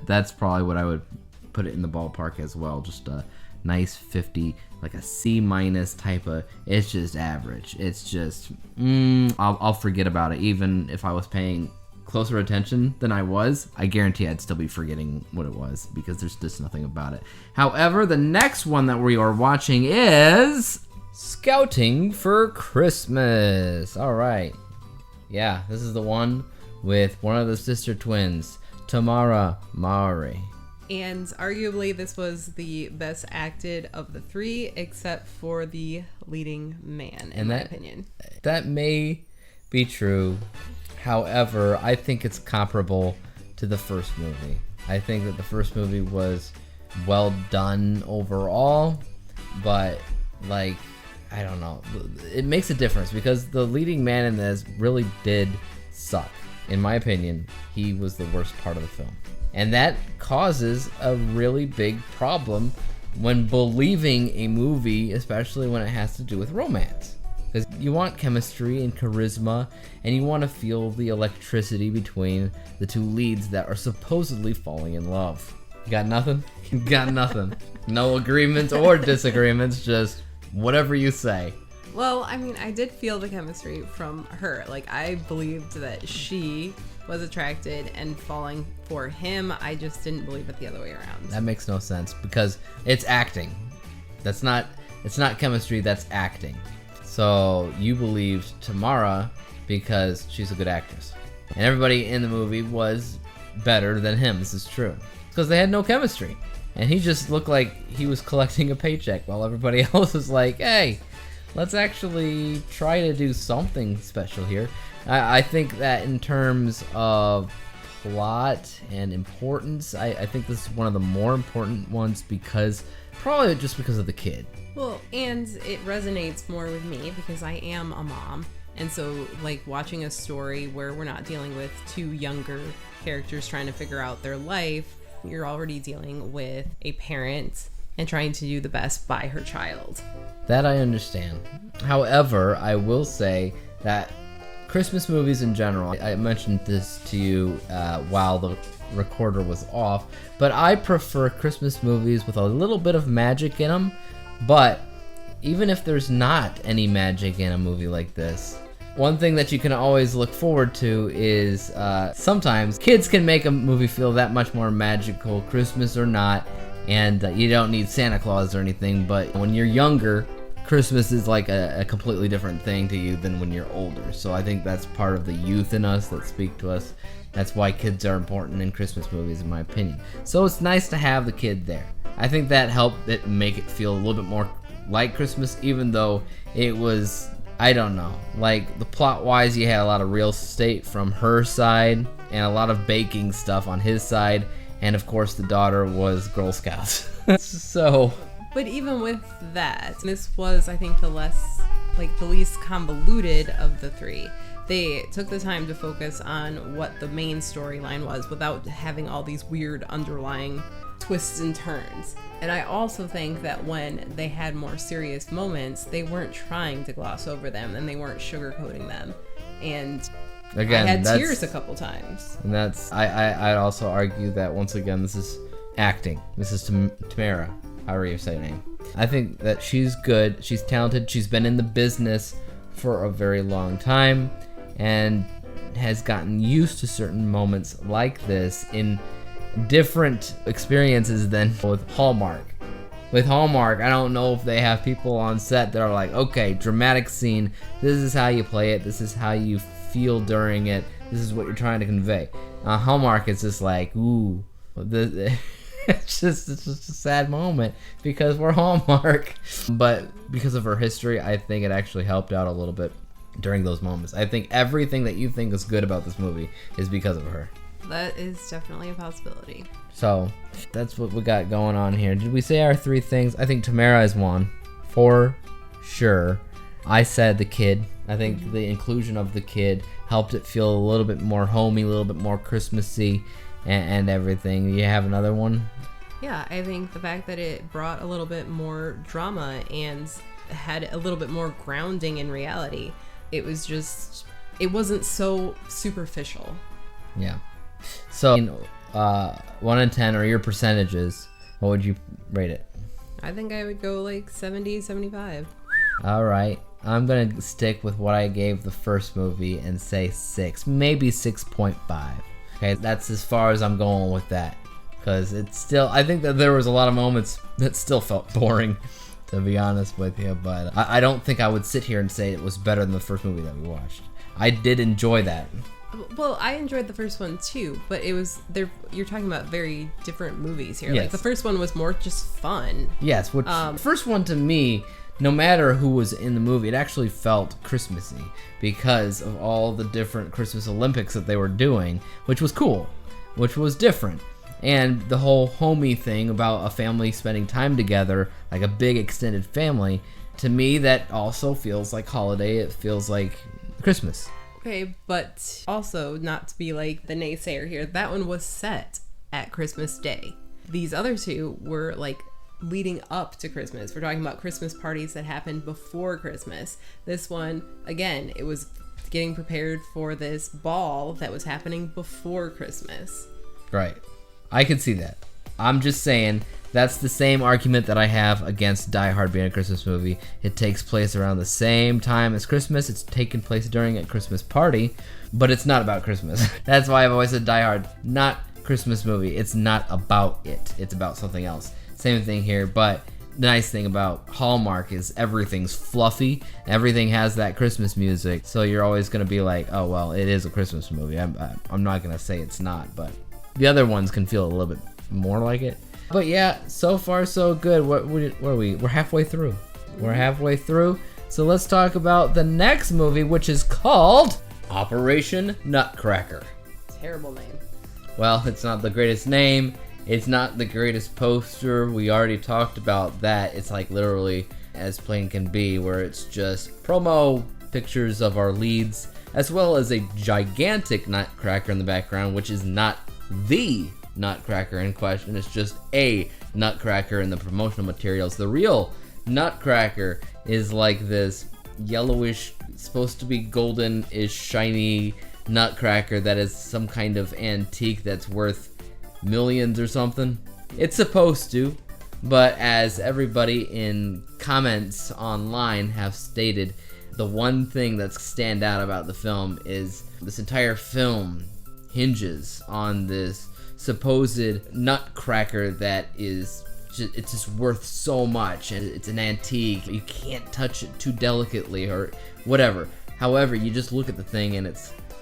That's probably what I would put it in the ballpark as well. Just a nice 50, like a C- type of. It's just average. It's just. I'll forget about it. Even if I was paying closer attention than I was, I guarantee I'd still be forgetting what it was because there's just nothing about it. However, the next one that we are watching is Scouting for Christmas. All right. Yeah, this is the one with one of the sister twins, Tamara Mowry. And arguably this was the best acted of the three, except for the leading man, in my opinion. That may be true. However, I think it's comparable to the first movie. I think that the first movie was well done overall, but like, I don't know. It makes a difference because the leading man in this really did suck. In my opinion, he was the worst part of the film. And that causes a really big problem when believing a movie, especially when it has to do with romance. Because you want chemistry and charisma, and you want to feel the electricity between the two leads that are supposedly falling in love. You got nothing? You got nothing. No agreements or disagreements, just whatever you say. Well, I mean, I did feel the chemistry from her. Like, I believed that she was attracted and falling for him. I just didn't believe it the other way around. That makes no sense because it's acting. It's not chemistry, that's acting. So you believed Tamara because she's a good actress. And everybody in the movie was better than him. This is true. Because they had no chemistry. And he just looked like he was collecting a paycheck while everybody else was like, hey, let's actually try to do something special here. I think that in terms of plot and importance, I think this is one of the more important ones probably just because of the kid. Well, and it resonates more with me because I am a mom. And so, like, watching a story where we're not dealing with two younger characters trying to figure out their life, you're already dealing with a parent and trying to do the best by her child. That I understand. However, I will say that Christmas movies in general, I mentioned this to you while the recorder was off. But I prefer Christmas movies with a little bit of magic in them. But even if there's not any magic in a movie like this, one thing that you can always look forward to is sometimes kids can make a movie feel that much more magical, Christmas or not, and you don't need Santa Claus or anything, but when you're younger, Christmas is like a completely different thing to you than when you're older. So I think that's part of the youth in us that speak to us. That's why kids are important in Christmas movies, in my opinion. So it's nice to have the kid there. I think that helped it make it feel a little bit more like Christmas, even though it was, I don't know, like the plot wise, you had a lot of real estate from her side and a lot of baking stuff on his side, and of course the daughter was Girl Scouts. So, but even with that, this was, I think, the least convoluted of the three. They took the time to focus on what the main storyline was without having all these weird underlying twists and turns. And I also think that when they had more serious moments, they weren't trying to gloss over them and they weren't sugarcoating them. And again, I had tears a couple times. And that's, I'd also argue that once again, this is acting. This is Tamara, however you say her name. I think that she's good, she's talented, she's been in the business for a very long time and has gotten used to certain moments like this in different experiences than with Hallmark. With Hallmark, I don't know if they have people on set that are like, okay, dramatic scene, this is how you play it, this is how you feel during it, this is what you're trying to convey. Hallmark is just like, ooh, it's just a sad moment because we're Hallmark. But because of her history, I think it actually helped out a little bit during those moments. I think everything that you think is good about this movie is because of her. That is definitely a possibility. So, that's what we got going on here. Did we say our three things? I think Tamara is one, for sure. I said the kid. I think the inclusion of the kid helped it feel a little bit more homey, a little bit more Christmassy, and everything. You have another one? Yeah, I think the fact that it brought a little bit more drama and had a little bit more grounding in reality. It was just, it wasn't so superficial. Yeah. So, 1 in 10 or your percentages, what would you rate it? I think I would go like 70, 75. All right. I'm going to stick with what I gave the first movie and say 6, maybe 6.5. Okay, that's as far as I'm going with that. Because it's still, I think that there was a lot of moments that still felt boring, to be honest with you. But I don't think I would sit here and say it was better than the first movie that we watched. I did enjoy that. Well, I enjoyed the first one too, but it was there. You're talking about very different movies here. Yes. Like the first one was more just fun. Yes, which the first one to me, no matter who was in the movie, it actually felt Christmassy because of all the different Christmas Olympics that they were doing, which was cool, which was different. And the whole homey thing about a family spending time together, like a big extended family, to me that also feels like holiday. It feels like Christmas. Okay, but also not to be like the naysayer here, that one was set at Christmas Day. These other two were like leading up to Christmas. We're talking about Christmas parties that happened before Christmas. This one, again, it was getting prepared for this ball that was happening before Christmas. Right. I can see that. I'm just saying that's the same argument that I have against Die Hard being a Christmas movie. It takes place around the same time as Christmas. It's taken place during a Christmas party, but it's not about Christmas. That's why I've always said Die Hard, not Christmas movie. It's not about it. It's about something else. Same thing here, but the nice thing about Hallmark is everything's fluffy. Everything has that Christmas music, so you're always going to be like, oh, well, it is a Christmas movie. I'm not going to say it's not, but the other ones can feel a little bit more like it. But yeah, so far so good. What are we? We're halfway through. So let's talk about the next movie, which is called Operation Nutcracker. Terrible name. Well, it's not the greatest name. It's not the greatest poster. We already talked about that. It's like literally as plain can be, where it's just promo pictures of our leads, as well as a gigantic nutcracker in the background, which is not the Nutcracker in question. It's just a Nutcracker in the promotional materials. The real Nutcracker is like this yellowish, supposed to be golden-ish, shiny Nutcracker that is some kind of antique that's worth millions or something. It's supposed to, but as everybody in comments online have stated, the one thing that's stand out about the film is this entire film hinges on this supposed Nutcracker that is it's just worth so much, and it's an antique. You can't touch it too delicately or whatever. However, you just look at the thing and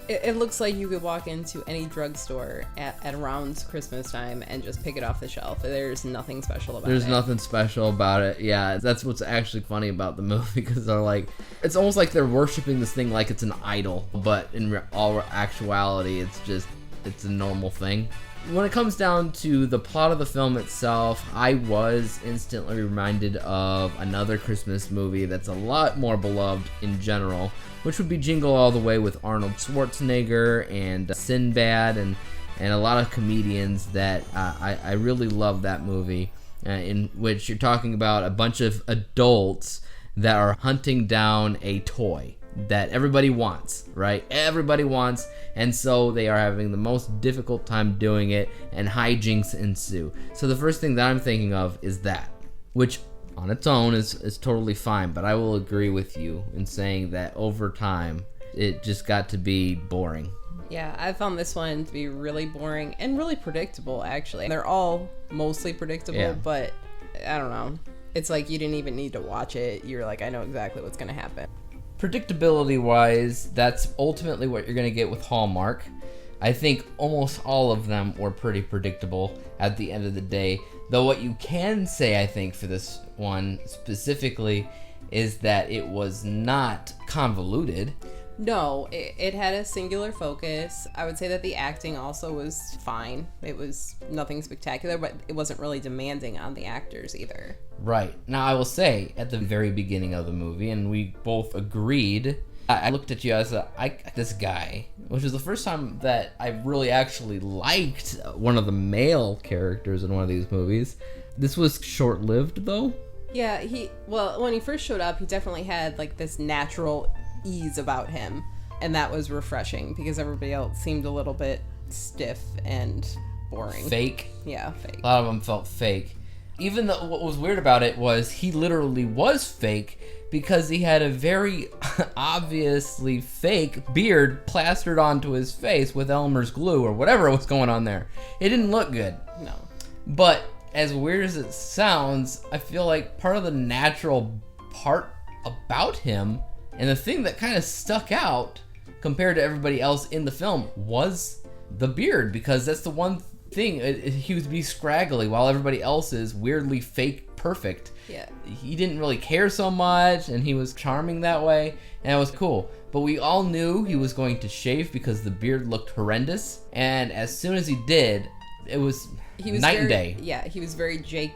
it looks like you could walk into any drugstore at around Christmas time and just pick it off the shelf. There's nothing special about it. There's nothing special about it. Yeah, that's what's actually funny about the movie, because they're like, it's almost like they're worshiping this thing like it's an idol, but in all actuality, it's a normal thing. When it comes down to the plot of the film itself, I was instantly reminded of another Christmas movie that's a lot more beloved in general, which would be Jingle All the Way with Arnold Schwarzenegger and Sinbad and a lot of comedians that I really love that movie, in which you're talking about a bunch of adults that are hunting down a toy that everybody wants, right? Everybody wants, and so they are having the most difficult time doing it, and hijinks ensue. So the first thing that I'm thinking of is that, which on its own is totally fine, but I will agree with you in saying that over time, it just got to be boring. Yeah, I found this one to be really boring and really predictable, actually. They're all mostly predictable, Yeah. but I don't know. It's like you didn't even need to watch it. You're like, I know exactly what's going to happen. Predictability wise, that's ultimately what you're going to get with Hallmark. I think almost all of them were pretty predictable at the end of the day. Though what you can say, I think, for this one specifically, is that it was not convoluted. No, it had a singular focus. I would say that the acting also was fine. It was nothing spectacular, but it wasn't really demanding on the actors either. Right. Now, I will say, at the very beginning of the movie, and we both agreed, I looked at you as this guy, which was the first time that I really actually liked one of the male characters in one of these movies. This was short-lived, though. Yeah, when he first showed up, he definitely had like this natural ease about him, and that was refreshing because everybody else seemed a little bit stiff and boring. Fake. Yeah, fake. A lot of them felt fake. Even though what was weird about it was he literally was fake, because he had a very obviously fake beard plastered onto his face with Elmer's glue or whatever was going on there. It didn't look good. No. But as weird as it sounds, I feel like part of the natural part about him, and the thing that kind of stuck out compared to everybody else in the film, was the beard, because that's the one thing. He would be scraggly while everybody else is weirdly fake perfect. Yeah. He didn't really care so much, and he was charming that way, and it was cool. But we all knew he was going to shave because the beard looked horrendous, and as soon as he did, it was night and day. Yeah, he was very Jake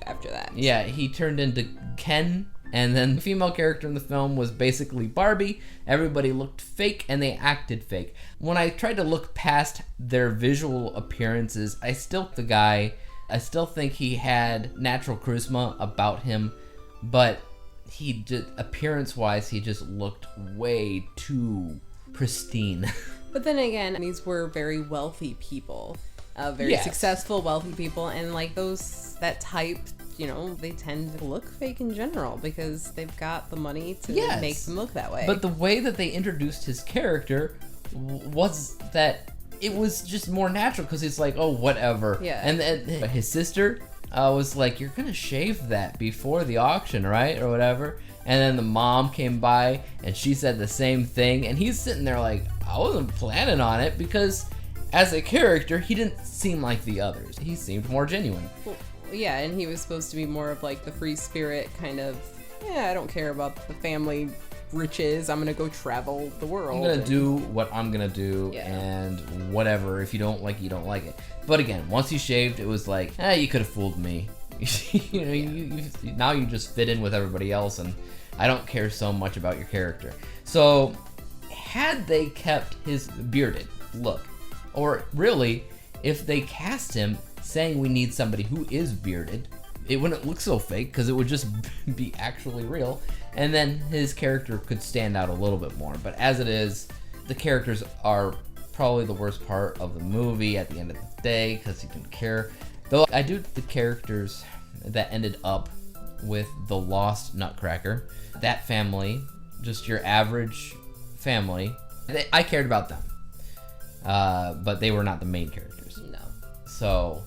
after that. Yeah, he turned into Ken. And then the female character in the film was basically Barbie. Everybody looked fake, and they acted fake. When I tried to look past their visual appearances, I still think he had natural charisma about him, but he just, appearance-wise, he just looked way too pristine. But then again, these were very wealthy people, very successful, wealthy people, and like that type, they tend to look fake in general because they've got the money to make them look that way. But the way that they introduced his character was that it was just more natural, because it's like, oh, whatever. Yeah. And then his sister was like, you're gonna shave that before the auction, right? Or whatever. And then the mom came by and she said the same thing, and he's sitting there like, I wasn't planning on it, because as a character, he didn't seem like the others. He seemed more genuine. Well, yeah, and he was supposed to be more of like the free spirit kind of, I don't care about the family riches, I'm gonna go travel the world. I'm gonna do what I'm gonna do, Yeah. and whatever. If you don't like it, you don't like it. But again, once he shaved, it was like, you could have fooled me. Now you just fit in with everybody else, and I don't care so much about your character. So, had they kept his bearded look, or really, if they cast him saying we need somebody who is bearded, it wouldn't look so fake, because it would just be actually real, and then his character could stand out a little bit more. But as it is, the characters are probably the worst part of the movie at the end of the day because you didn't care. Though I do the characters that ended up with the lost Nutcracker. That family, just your average family, I cared about them. But they were not the main characters. No. So,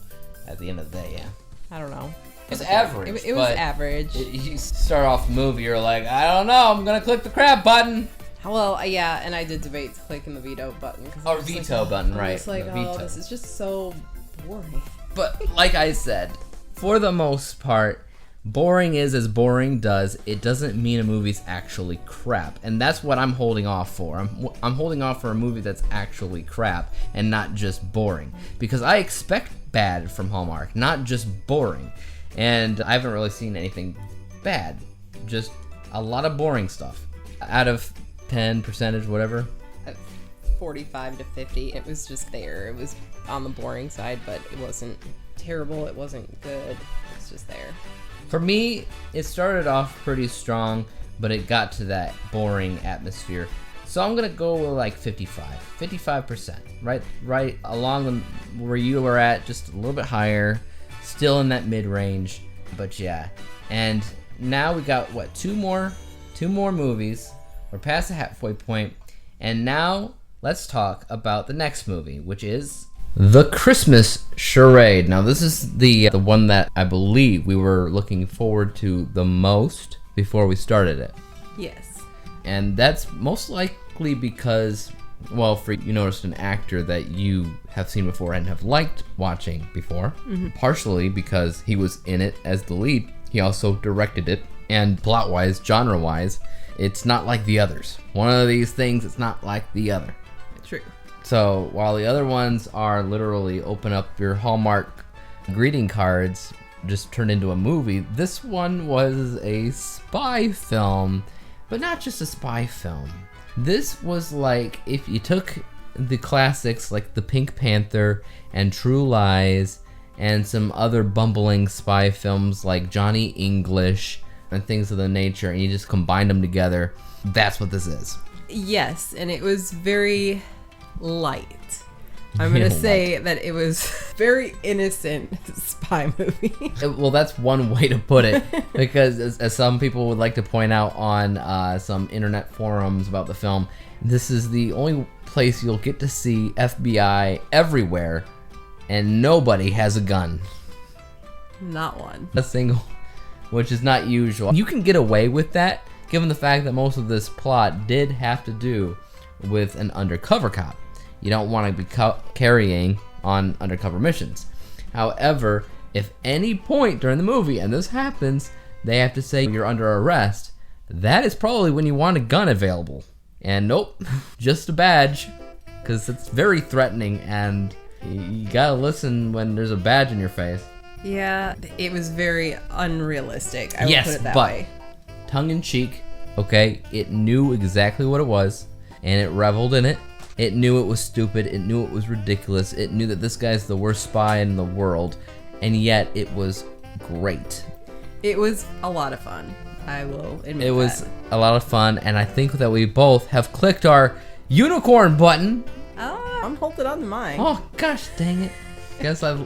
at the end of the day, yeah. I don't know. It was average. It was average. You start off the movie, you're like, I don't know, I'm gonna click the crap button. Well, yeah, and I did debate clicking the veto button. Or veto button, right. It's like, the oh, veto. this is just so boring. But, like I said, for the most part, boring is as boring does. It doesn't mean a movie's actually crap. And that's what I'm holding off for. I'm holding off for a movie that's actually crap and not just boring. Because I expect bad from Hallmark, not just boring. And I haven't really seen anything bad. Just a lot of boring stuff. Out of 10 percentage, whatever. 45 to 50. It was just there. It was on the boring side, but it wasn't terrible. It wasn't good. It was just there. For me, it started off pretty strong, but it got to that boring atmosphere. So I'm gonna go with like 55%, right along where you were at, just a little bit higher, still in that mid-range, but yeah. And now we got what, two more movies. We're past the halfway point, and now let's talk about the next movie, which is The Christmas Charade. Now, this is the one that I believe we were looking forward to the most before we started it. Yes. And that's most likely because, well, you noticed an actor that you have seen before and have liked watching before. Mm-hmm. Partially because he was in it as the lead. He also directed it. And plot-wise, genre-wise, it's not like the others. One of these things, it's not like the other. True. So while the other ones are literally open up your Hallmark greeting cards, just turned into a movie, this one was a spy film, but not just a spy film. This was like if you took the classics like The Pink Panther and True Lies and some other bumbling spy films like Johnny English and things of the nature, and you just combined them together. That's what this is. Yes, and it was very light. I'm going to say that it was very innocent spy movie. Well, that's one way to put it, because as some people would like to point out on some internet forums about the film, this is the only place you'll get to see FBI everywhere, and nobody has a gun. Not one. A single, which is not usual. You can get away with that, given the fact that most of this plot did have to do with an undercover cop. You don't want to be carrying on undercover missions. However, if any point during the movie, and this happens, they have to say you're under arrest, that is probably when you want a gun available. And nope, just a badge, because it's very threatening, and you gotta listen when there's a badge in your face. Yeah, it was very unrealistic. I would put it that way. Tongue-in-cheek, okay? It knew exactly what it was, and it reveled in it. It knew it was stupid. It knew it was ridiculous. It knew that this guy's the worst spy in the world, and yet it was great. It was a lot of fun. I will admit that. It was a lot of fun, and I think that we both have clicked our unicorn button. Oh, I'm holding on to mine. Oh, gosh dang it. Guess I've...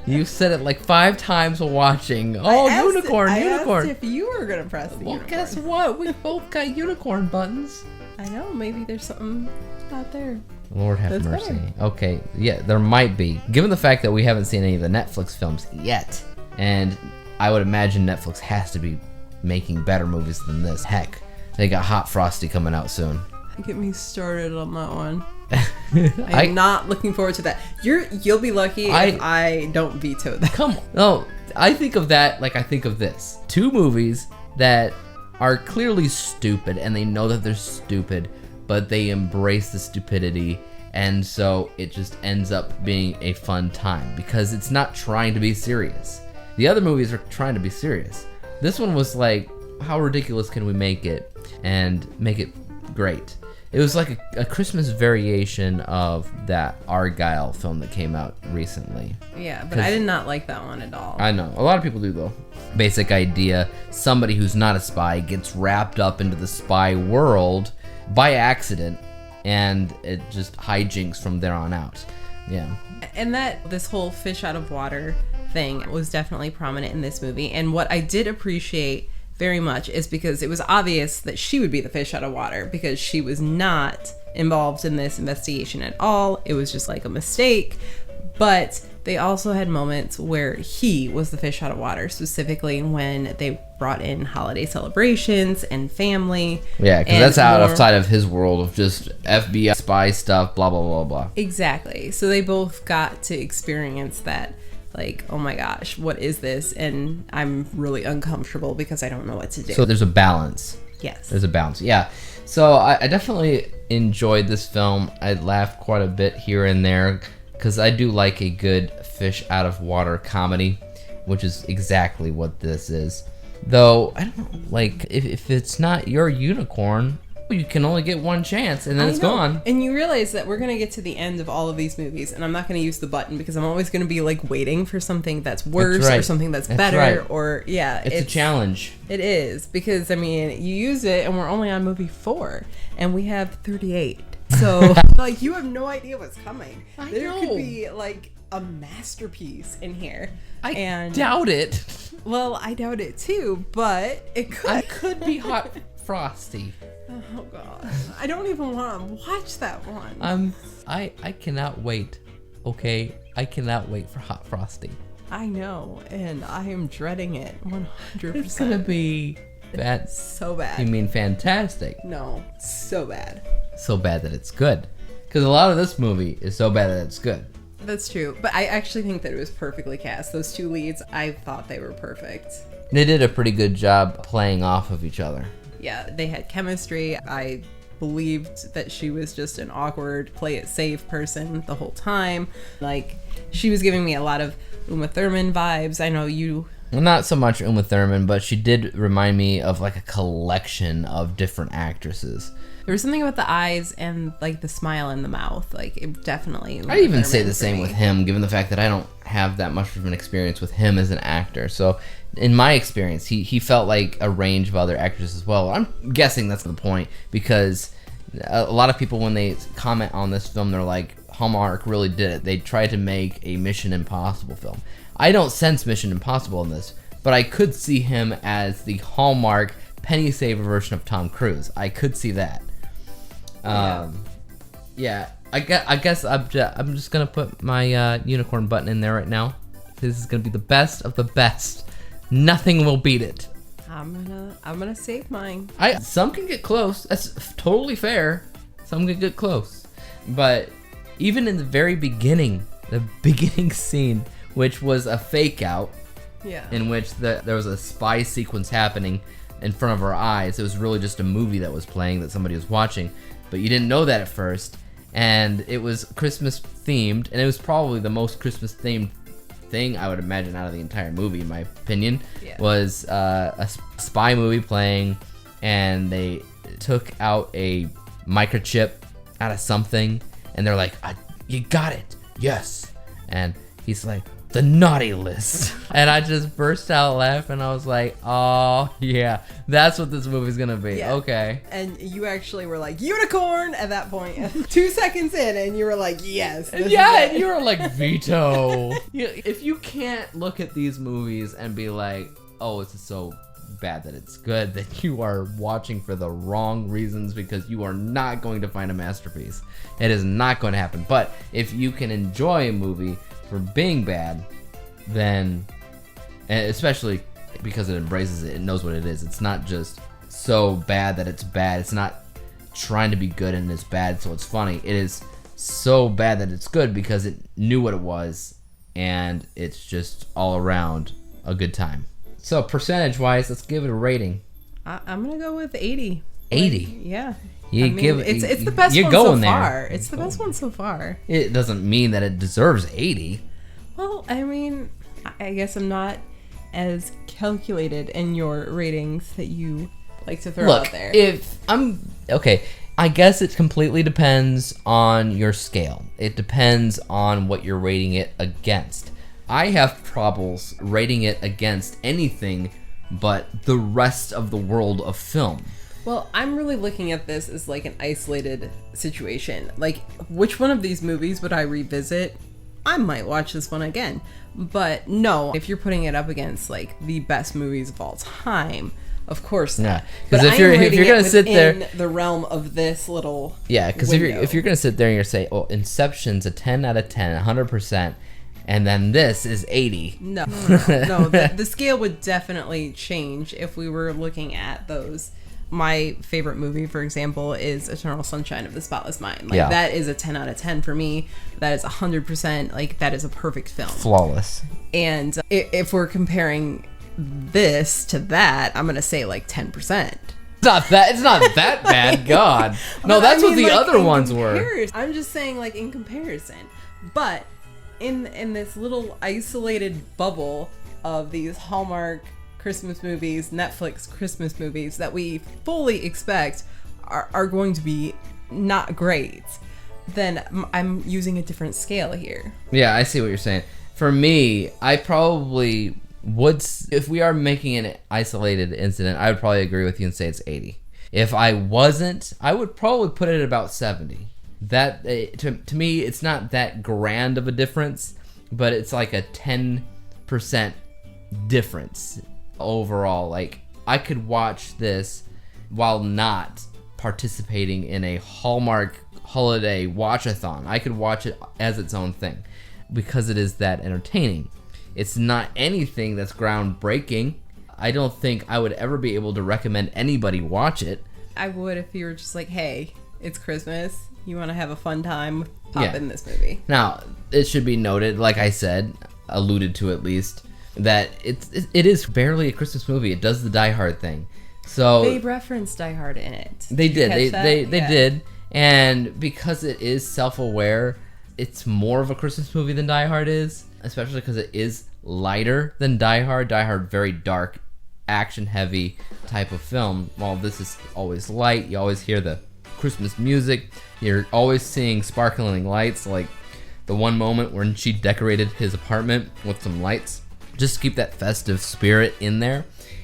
You said it like 5 times while watching. Oh, unicorn. I asked if you were going to press the unicorn. Well, guess what? We both got unicorn buttons. I know, maybe there's something out there. Lord have That's mercy. better. Okay, yeah, there might be. Given the fact that we haven't seen any of the Netflix films yet, and I would imagine Netflix has to be making better movies than this. Heck, they got Hot Frosty coming out soon. Get me started on that one. I'm not looking forward to that. You'll be lucky if I don't veto that. Come on. No, I think of that like I think of this. 2 movies that are clearly stupid, and they know that they're stupid, but they embrace the stupidity, and so it just ends up being a fun time because it's not trying to be serious. The other movies are trying to be serious. This one was like, how ridiculous can we make it and make it great? It was like a Christmas variation of that Argyle film that came out recently. Yeah, but I did not like that one at all. I know. A lot of people do, though. Basic idea, somebody who's not a spy gets wrapped up into the spy world by accident, and it just hijinks from there on out. Yeah. And this whole fish out of water thing was definitely prominent in this movie. And what I did appreciate very much is because it was obvious that she would be the fish out of water, because she was not involved in this investigation at all. It was just like a mistake. But they also had moments where he was the fish out of water, specifically when they brought in holiday celebrations and family. Yeah, because that's outside of his world of just FBI spy stuff, blah, blah, blah, blah. Exactly. So they both got to experience that, like, oh my gosh, what is this? And I'm really uncomfortable because I don't know what to do. So there's a balance. Yes. There's a balance, yeah. So I definitely enjoyed this film. I laughed quite a bit here and there, because I do like a good fish out of water comedy, which is exactly what this is. Though, I don't know, like, if it's not your unicorn, you can only get one chance, and then it's gone. And you realize that we're going to get to the end of all of these movies, and I'm not going to use the button, because I'm always going to be, like, waiting for something that's worse or something that's better, right. or, yeah. It's a challenge. It is, because, I mean, you use it, and we're only on movie 4, and we have 38. So, like, you have no idea what's coming. There could be, like, a masterpiece in here. I doubt it. Well, I doubt it too, but it could. I could be Hot Frosty. Oh god, I don't even want to watch that one. I cannot wait. Okay, I cannot wait for Hot Frosty. I know, and I am dreading it 100%. It's gonna be bad. So bad. You mean fantastic? No, so bad. So bad that it's good. Because a lot of this movie is so bad that it's good. That's true, but I actually think that it was perfectly cast. Those two leads, I thought they were perfect. They did a pretty good job playing off of each other. Yeah, they had chemistry. I believed that she was just an awkward, play it safe person the whole time. Like, she was giving me a lot of Uma Thurman vibes. I know you... Well, not so much Uma Thurman, but she did remind me of, like, a collection of different actresses. There was something about the eyes and, like, the smile in the mouth. Like, it definitely... I even say the same with him, given the fact that I don't have that much of an experience with him as an actor. So, in my experience, he felt like a range of other actors as well. I'm guessing that's the point, because a lot of people, when they comment on this film, they're like, Hallmark really did it. They tried to make a Mission Impossible film. I don't sense Mission Impossible in this, but I could see him as the Hallmark penny saver version of Tom Cruise. I could see that. Yeah. I guess I'm just gonna put my unicorn button in there right now. This is gonna be the best of the best. Nothing will beat it. I'm gonna save mine. Some can get close. That's totally fair. Some can get close, but even in the very beginning, the beginning scene, which was a fake out, in which there was a spy sequence happening in front of our eyes. It was really just a movie that was playing that somebody was watching. But you didn't know that at first, and it was Christmas themed, and it was probably the most Christmas themed thing I would imagine out of the entire movie, in my opinion. Was a spy movie playing, and they took out a microchip out of something, and they're like, you got it, yes. And he's like, the naughty list. And I just burst out laughing. I was like, oh yeah, that's what this movie's gonna be. Okay. And you actually were like, unicorn at that point. 2 seconds in, and you were like, yes. And you were like, veto. If you can't look at these movies and be like, oh, this is so bad that it's good, then you are watching for the wrong reasons, because you are not going to find a masterpiece. It is not going to happen. But if you can enjoy a movie for being bad, then, and especially because it embraces it knows what it is. It's not just so bad that it's bad. It's not trying to be good and it's bad so it's funny. It is so bad that it's good because it knew what it was, and it's just all around a good time. So percentage wise, let's give it a rating. I'm gonna go with 80. 80? Yeah. It's the best one so far. It's the best one so far. It doesn't mean that it deserves 80. Well, I mean, I guess I'm not as calculated in your ratings that you like to throw out there. I guess it completely depends on your scale. It depends on what you're rating it against. I have troubles rating it against anything but the rest of the world of film. Well, I'm really looking at this as like an isolated situation. Like, which one of these movies would I revisit? I might watch this one again. But no, if you're putting it up against like the best movies of all time, of course not. Because if you're gonna sit there in the realm of this little because if you're gonna sit there and you're say, oh, Inception's a 10 out of 10, 100%, and then this is 80. No, the scale would definitely change if we were looking at those. My favorite movie, for example, is Eternal Sunshine of the Spotless Mind. Like, that is a 10 out of 10 for me. That is 100%, like, that is a perfect film. Flawless. And if we're comparing this to that, I'm going to say, like, 10%. It's not that bad, God. No, that's what the other ones were. I'm just saying, like, in comparison. But in this little isolated bubble of these Hallmark Christmas movies, Netflix Christmas movies that we fully expect are going to be not great, then I'm using a different scale here. Yeah, I see what you're saying. For me, I probably would, if we are making an isolated incident, I would probably agree with you and say it's 80. If I wasn't, I would probably put it at about 70. That, to me, it's not that grand of a difference, but it's like a 10% difference overall. Like, I could watch this while not participating in a Hallmark holiday watch-a-thon. I could watch it as its own thing because it is that entertaining. It's not anything that's groundbreaking. I don't think I would ever be able to recommend anybody watch it. I would if you were just like, hey, it's Christmas, you want to have a fun time, pop in this movie. Now, it should be noted, like I said, alluded to at least, that it is barely a Christmas movie. It does the Die Hard thing. So they referenced Die Hard in it. They did. They did. And because it is self-aware, it's more of a Christmas movie than Die Hard is, especially because it is lighter than Die Hard. Die Hard, very dark, action-heavy type of film, while this is always light. You always hear the Christmas music. You're always seeing sparkling lights, like the one moment when she decorated his apartment with some lights. Just to keep that festive spirit in there.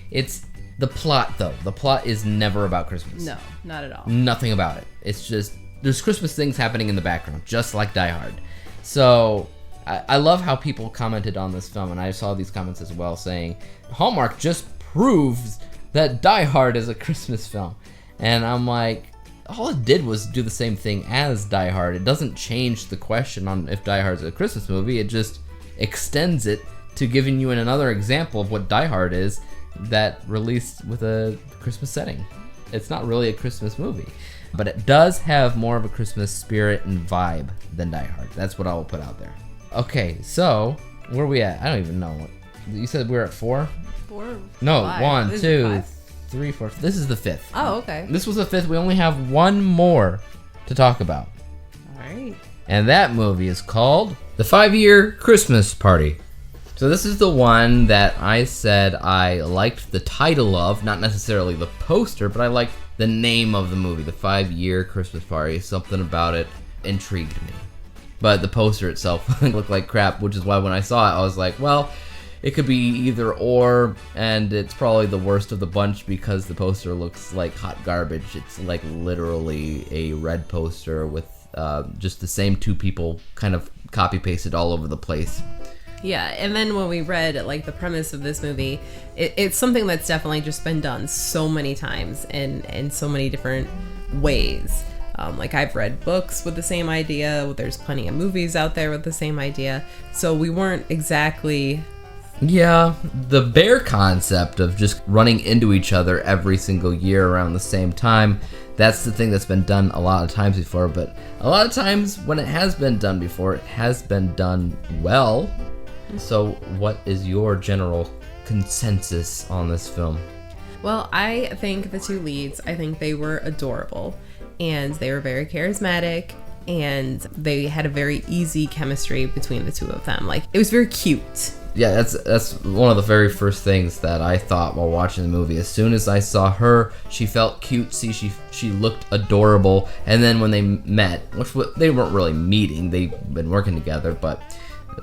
It's the plot, though. The plot is never about Christmas. No, not at all. Nothing about it. It's just, there's Christmas things happening in the background, just like Die Hard. So, I love how people commented on this film, and I saw these comments as well saying, Hallmark just proves that Die Hard is a Christmas film. And I'm like, all it did was do the same thing as Die Hard. It doesn't change the question on if Die Hard is a Christmas movie. It just extends it to giving you another example of what Die Hard is that released with a Christmas setting. It's not really a Christmas movie, but it does have more of a Christmas spirit and vibe than Die Hard. That's what I will put out there. Okay, so where are we at? I don't even know. You said we were at 4? 4? No, five. 1, 2, 3, 4. This is the 5th. Oh, okay. This was the 5th. We only have one more to talk about. All right. And that movie is called The 5-Year Christmas Party. So this is the one that I said I liked the title of, not necessarily the poster, but I liked the name of the movie, The 5-Year Christmas Party. Something about it intrigued me. But the poster itself looked like crap, which is why when I saw it, I was like, well, it could be either or, and it's probably the worst of the bunch because the poster looks like hot garbage. It's like literally a red poster with just the same two people kind of copy-pasted all over the place. Yeah, and then when we read like the premise of this movie, it's something that's definitely just been done so many times in so many different ways. Like I've read books with the same idea. There's plenty of movies out there with the same idea. So we weren't exactly... Yeah, the bare concept of just running into each other every single year around the same time, that's the thing that's been done a lot of times before. But a lot of times when it has been done before, it has been done well. So what is your general consensus on this film? Well, I think the two leads, I think they were adorable. And they were very charismatic. And they had a very easy chemistry between the two of them. Like, it was very cute. Yeah, that's one of the very first things that I thought while watching the movie. As soon as I saw her, she felt cutesy, she looked adorable, and then when they met, which they weren't really meeting, they've been working together, but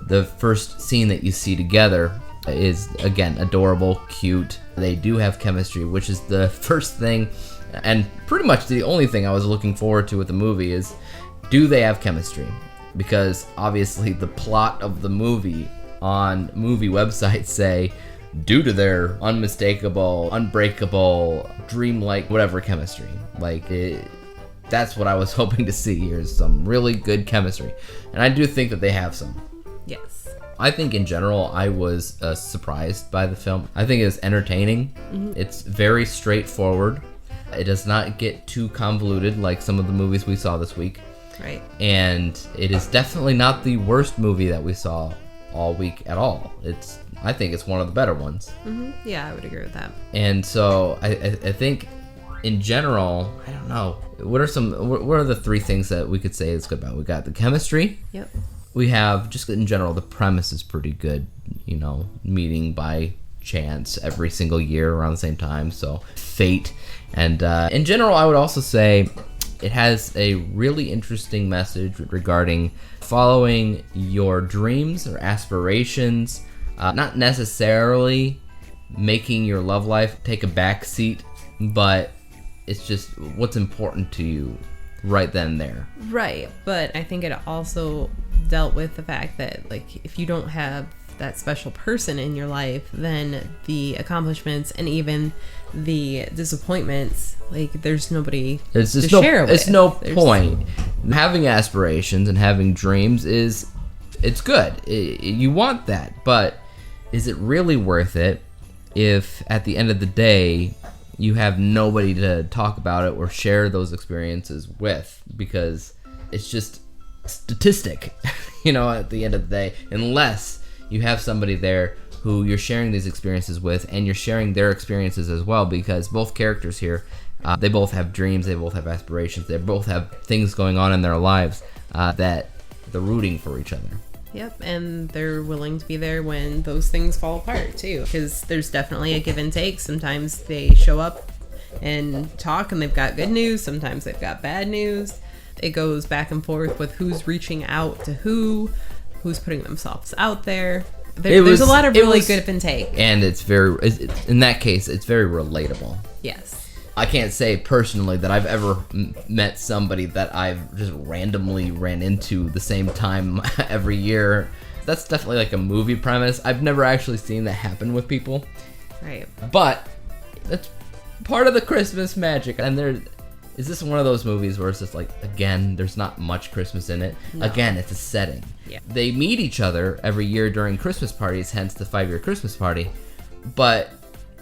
the first scene that you see together is, again, adorable, cute. They do have chemistry, which is the first thing And pretty much the only thing I was looking forward to with the movie is, do they have chemistry? Because obviously the plot of the movie on movie websites say, due to their unmistakable, unbreakable, dreamlike, whatever chemistry. That's what I was hoping to see here, is some really good chemistry. And I do think that they have some. Yes. I think in general, I was surprised by the film. I think it's entertaining. Mm-hmm. It's very straightforward. It does not get too convoluted like some of the movies we saw this week. Right. And it is definitely not the worst movie that we saw all week at all. I think it's one of the better ones. Mm-hmm. Yeah, I would agree with that. And so I think in general, I don't know. What are the three things that we could say is good about it? We got the chemistry. Yep. We have, just in general, the premise is pretty good. Meeting by chance every single year around the same time. So fate. And in general, I would also say it has a really interesting message regarding following your dreams or aspirations, not necessarily making your love life take a back seat, but it's just what's important to you right then and there. Right, but I think it also dealt with the fact that, if you don't have that special person in your life, then the accomplishments and even the disappointments, there's nobody to share with. It's no point. Having aspirations and having dreams it's good. You want that, but is it really worth it if at the end of the day you have nobody to talk about it or share those experiences with? Because it's just statistic, at the end of the day, unless you have somebody there who you're sharing these experiences with, and you're sharing their experiences as well, because both characters here, they both have dreams, they both have aspirations, they both have things going on in their lives that they're rooting for each other. Yep, and they're willing to be there when those things fall apart too, because there's definitely a give and take. Sometimes they show up and talk and they've got good news, sometimes they've got bad news. It goes back and forth with who's reaching out to who's putting themselves out there. There's a lot of really good give and take. And in that case, it's very relatable. Yes. I can't say personally that I've ever met somebody that I've just randomly ran into the same time every year. That's definitely a movie premise. I've never actually seen that happen with people. Right. But that's part of the Christmas magic. And is this one of those movies where it's just again, there's not much Christmas in it? No. Again, it's a setting. Yeah. They meet each other every year during Christmas parties, hence the 5-year Christmas party. But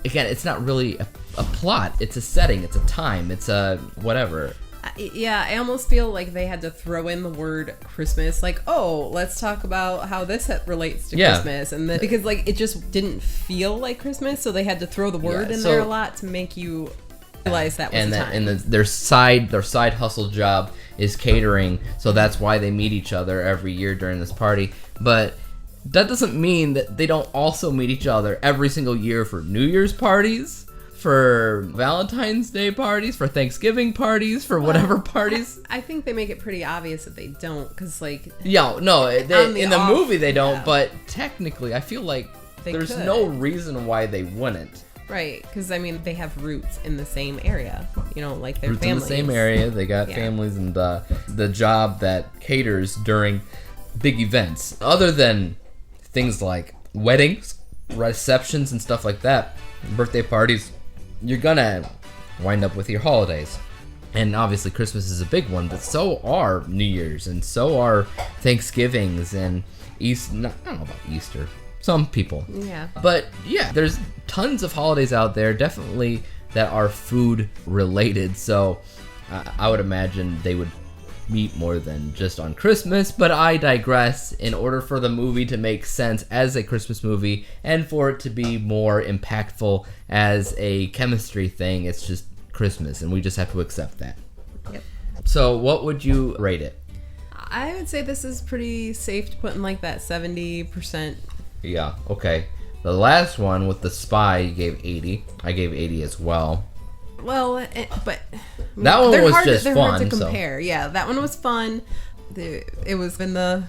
again, it's not really a plot. It's a setting. It's a time. It's a whatever. Yeah, I almost feel like they had to throw in the word Christmas. Let's talk about how this relates to Christmas. And because it just didn't feel like Christmas, so they had to throw the word in there a lot to make you realize that was the time. And their side hustle job is catering, so that's why they meet each other every year during this party. But that doesn't mean that they don't also meet each other every single year for New Year's parties, for Valentine's Day parties, for Thanksgiving parties, for whatever parties. I think they make it pretty obvious that they don't, because in the movie they don't, but technically I feel like there's no reason why they wouldn't. Right, because they have roots in the same area, their roots families. In the same area, they got families, and the job that caters during big events. Other than things like weddings, receptions, and stuff like that, birthday parties, you're gonna wind up with your holidays. And obviously Christmas is a big one, but so are New Year's, and so are Thanksgivings, and Easter. I don't know about Easter. Some people. Yeah. But yeah, there's tons of holidays out there, definitely, that are food related. So I would imagine they would meet more than just on Christmas, but I digress. In order for the movie to make sense as a Christmas movie and for it to be more impactful as a chemistry thing, it's just Christmas, and we just have to accept that. Yep. So what would you rate it? I would say this is pretty safe to put in that 70%. Yeah, okay. The last one with the spy, you gave 80. I gave 80 as well. Well, but that one was just fun. They're hard to compare. So. Yeah, that one was fun. It was in the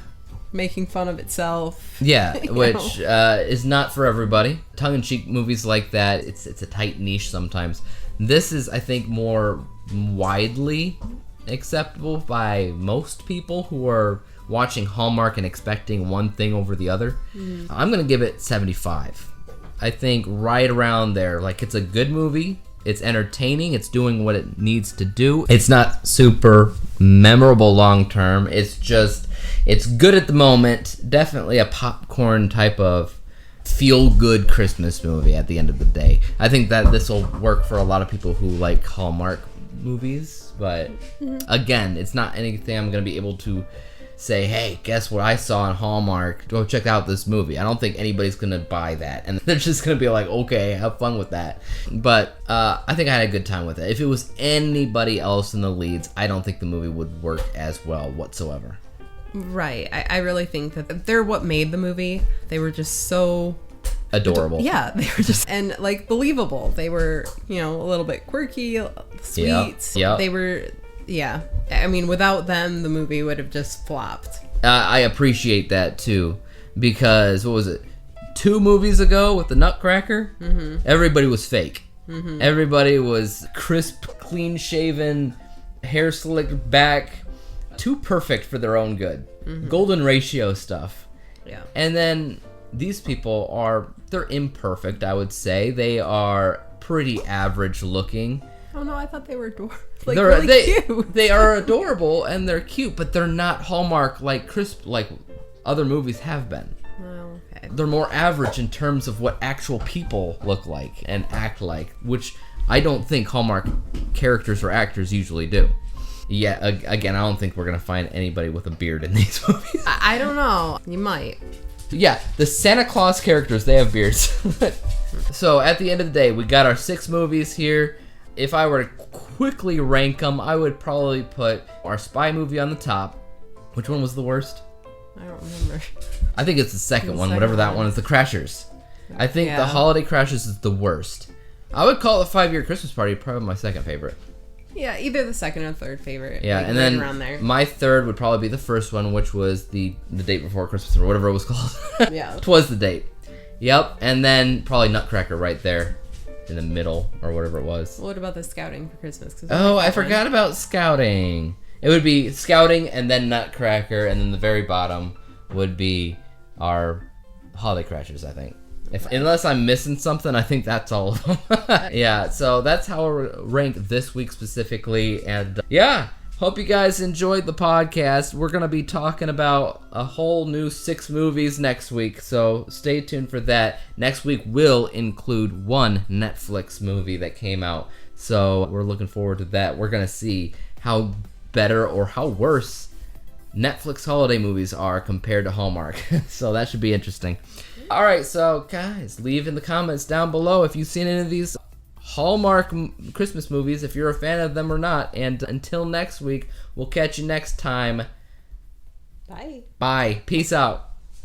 making fun of itself. Yeah, which is not for everybody. Tongue-in-cheek movies like that, it's a tight niche sometimes. This is, I think, more widely acceptable by most people who are watching Hallmark and expecting one thing over the other. I'm gonna give it 75. I think right around there. Like, it's a good movie. It's entertaining. It's doing what it needs to do. It's not super memorable long term. It's good at the moment. Definitely a popcorn type of feel-good Christmas movie at the end of the day. I think that this will work for a lot of people who like Hallmark movies. But again, it's not anything I'm going to be able to say, hey, guess what I saw on Hallmark? Go check out this movie. I don't think anybody's going to buy that. And they're just going to be like, okay, have fun with that. But I think I had a good time with it. If it was anybody else in the leads, I don't think the movie would work as well whatsoever. Right. I really think that they're what made the movie. They were just so... adorable. Yeah, they were just, and like, believable. They were, a little bit quirky, sweet. Yep. They were... Yeah. I mean, without them, the movie would have just flopped. I appreciate that, too. Because, what was it? 2 movies ago with the Nutcracker? Everybody was fake. Everybody was crisp, clean-shaven, hair slicked back. Too perfect for their own good. Golden ratio stuff. Yeah. And then these people they're imperfect, I would say. They are pretty average looking. Oh no, I thought they were adorable. Cute. They are adorable and they're cute, but they're not Hallmark crisp like other movies have been. Oh, okay. They're more average in terms of what actual people look like and act like, which I don't think Hallmark characters or actors usually do. Yeah, again, I don't think we're gonna find anybody with a beard in these movies. I don't know. You might. Yeah, the Santa Claus characters, they have beards. So at the end of the day, we got our 6 movies here. If I were to quickly rank them, I would probably put our spy movie on the top. Which one was the worst? I don't remember. I think it's the second one, whatever that one is, the Crashers. I think the Holiday Crashers is the worst. I would call it 5-Year Christmas Party probably my second favorite. Yeah, either the second or third favorite. Yeah, and then around there. My third would probably be the first one, which was the Date Before Christmas or whatever it was called. Yeah. Twas the Date. Yep, and then probably Nutcracker right there in the middle or whatever it was. What about the Scouting for Christmas? I forgot about Scouting. It would be Scouting and then Nutcracker, and then the very bottom would be our Holiday Crashers, I think. Unless I'm missing something, I think that's all of them. Yeah, so that's how I rank this week specifically. And hope you guys enjoyed the podcast. We're going to be talking about a whole new 6 movies next week, so stay tuned for that. Next week will include one Netflix movie that came out, so we're looking forward to that. We're going to see how better or how worse Netflix holiday movies are compared to Hallmark. So that should be interesting. All right, so guys, leave in the comments down below if you've seen any of these Hallmark Christmas movies, if you're a fan of them or not. And until next week, we'll catch you next time. Bye. Bye. Peace out.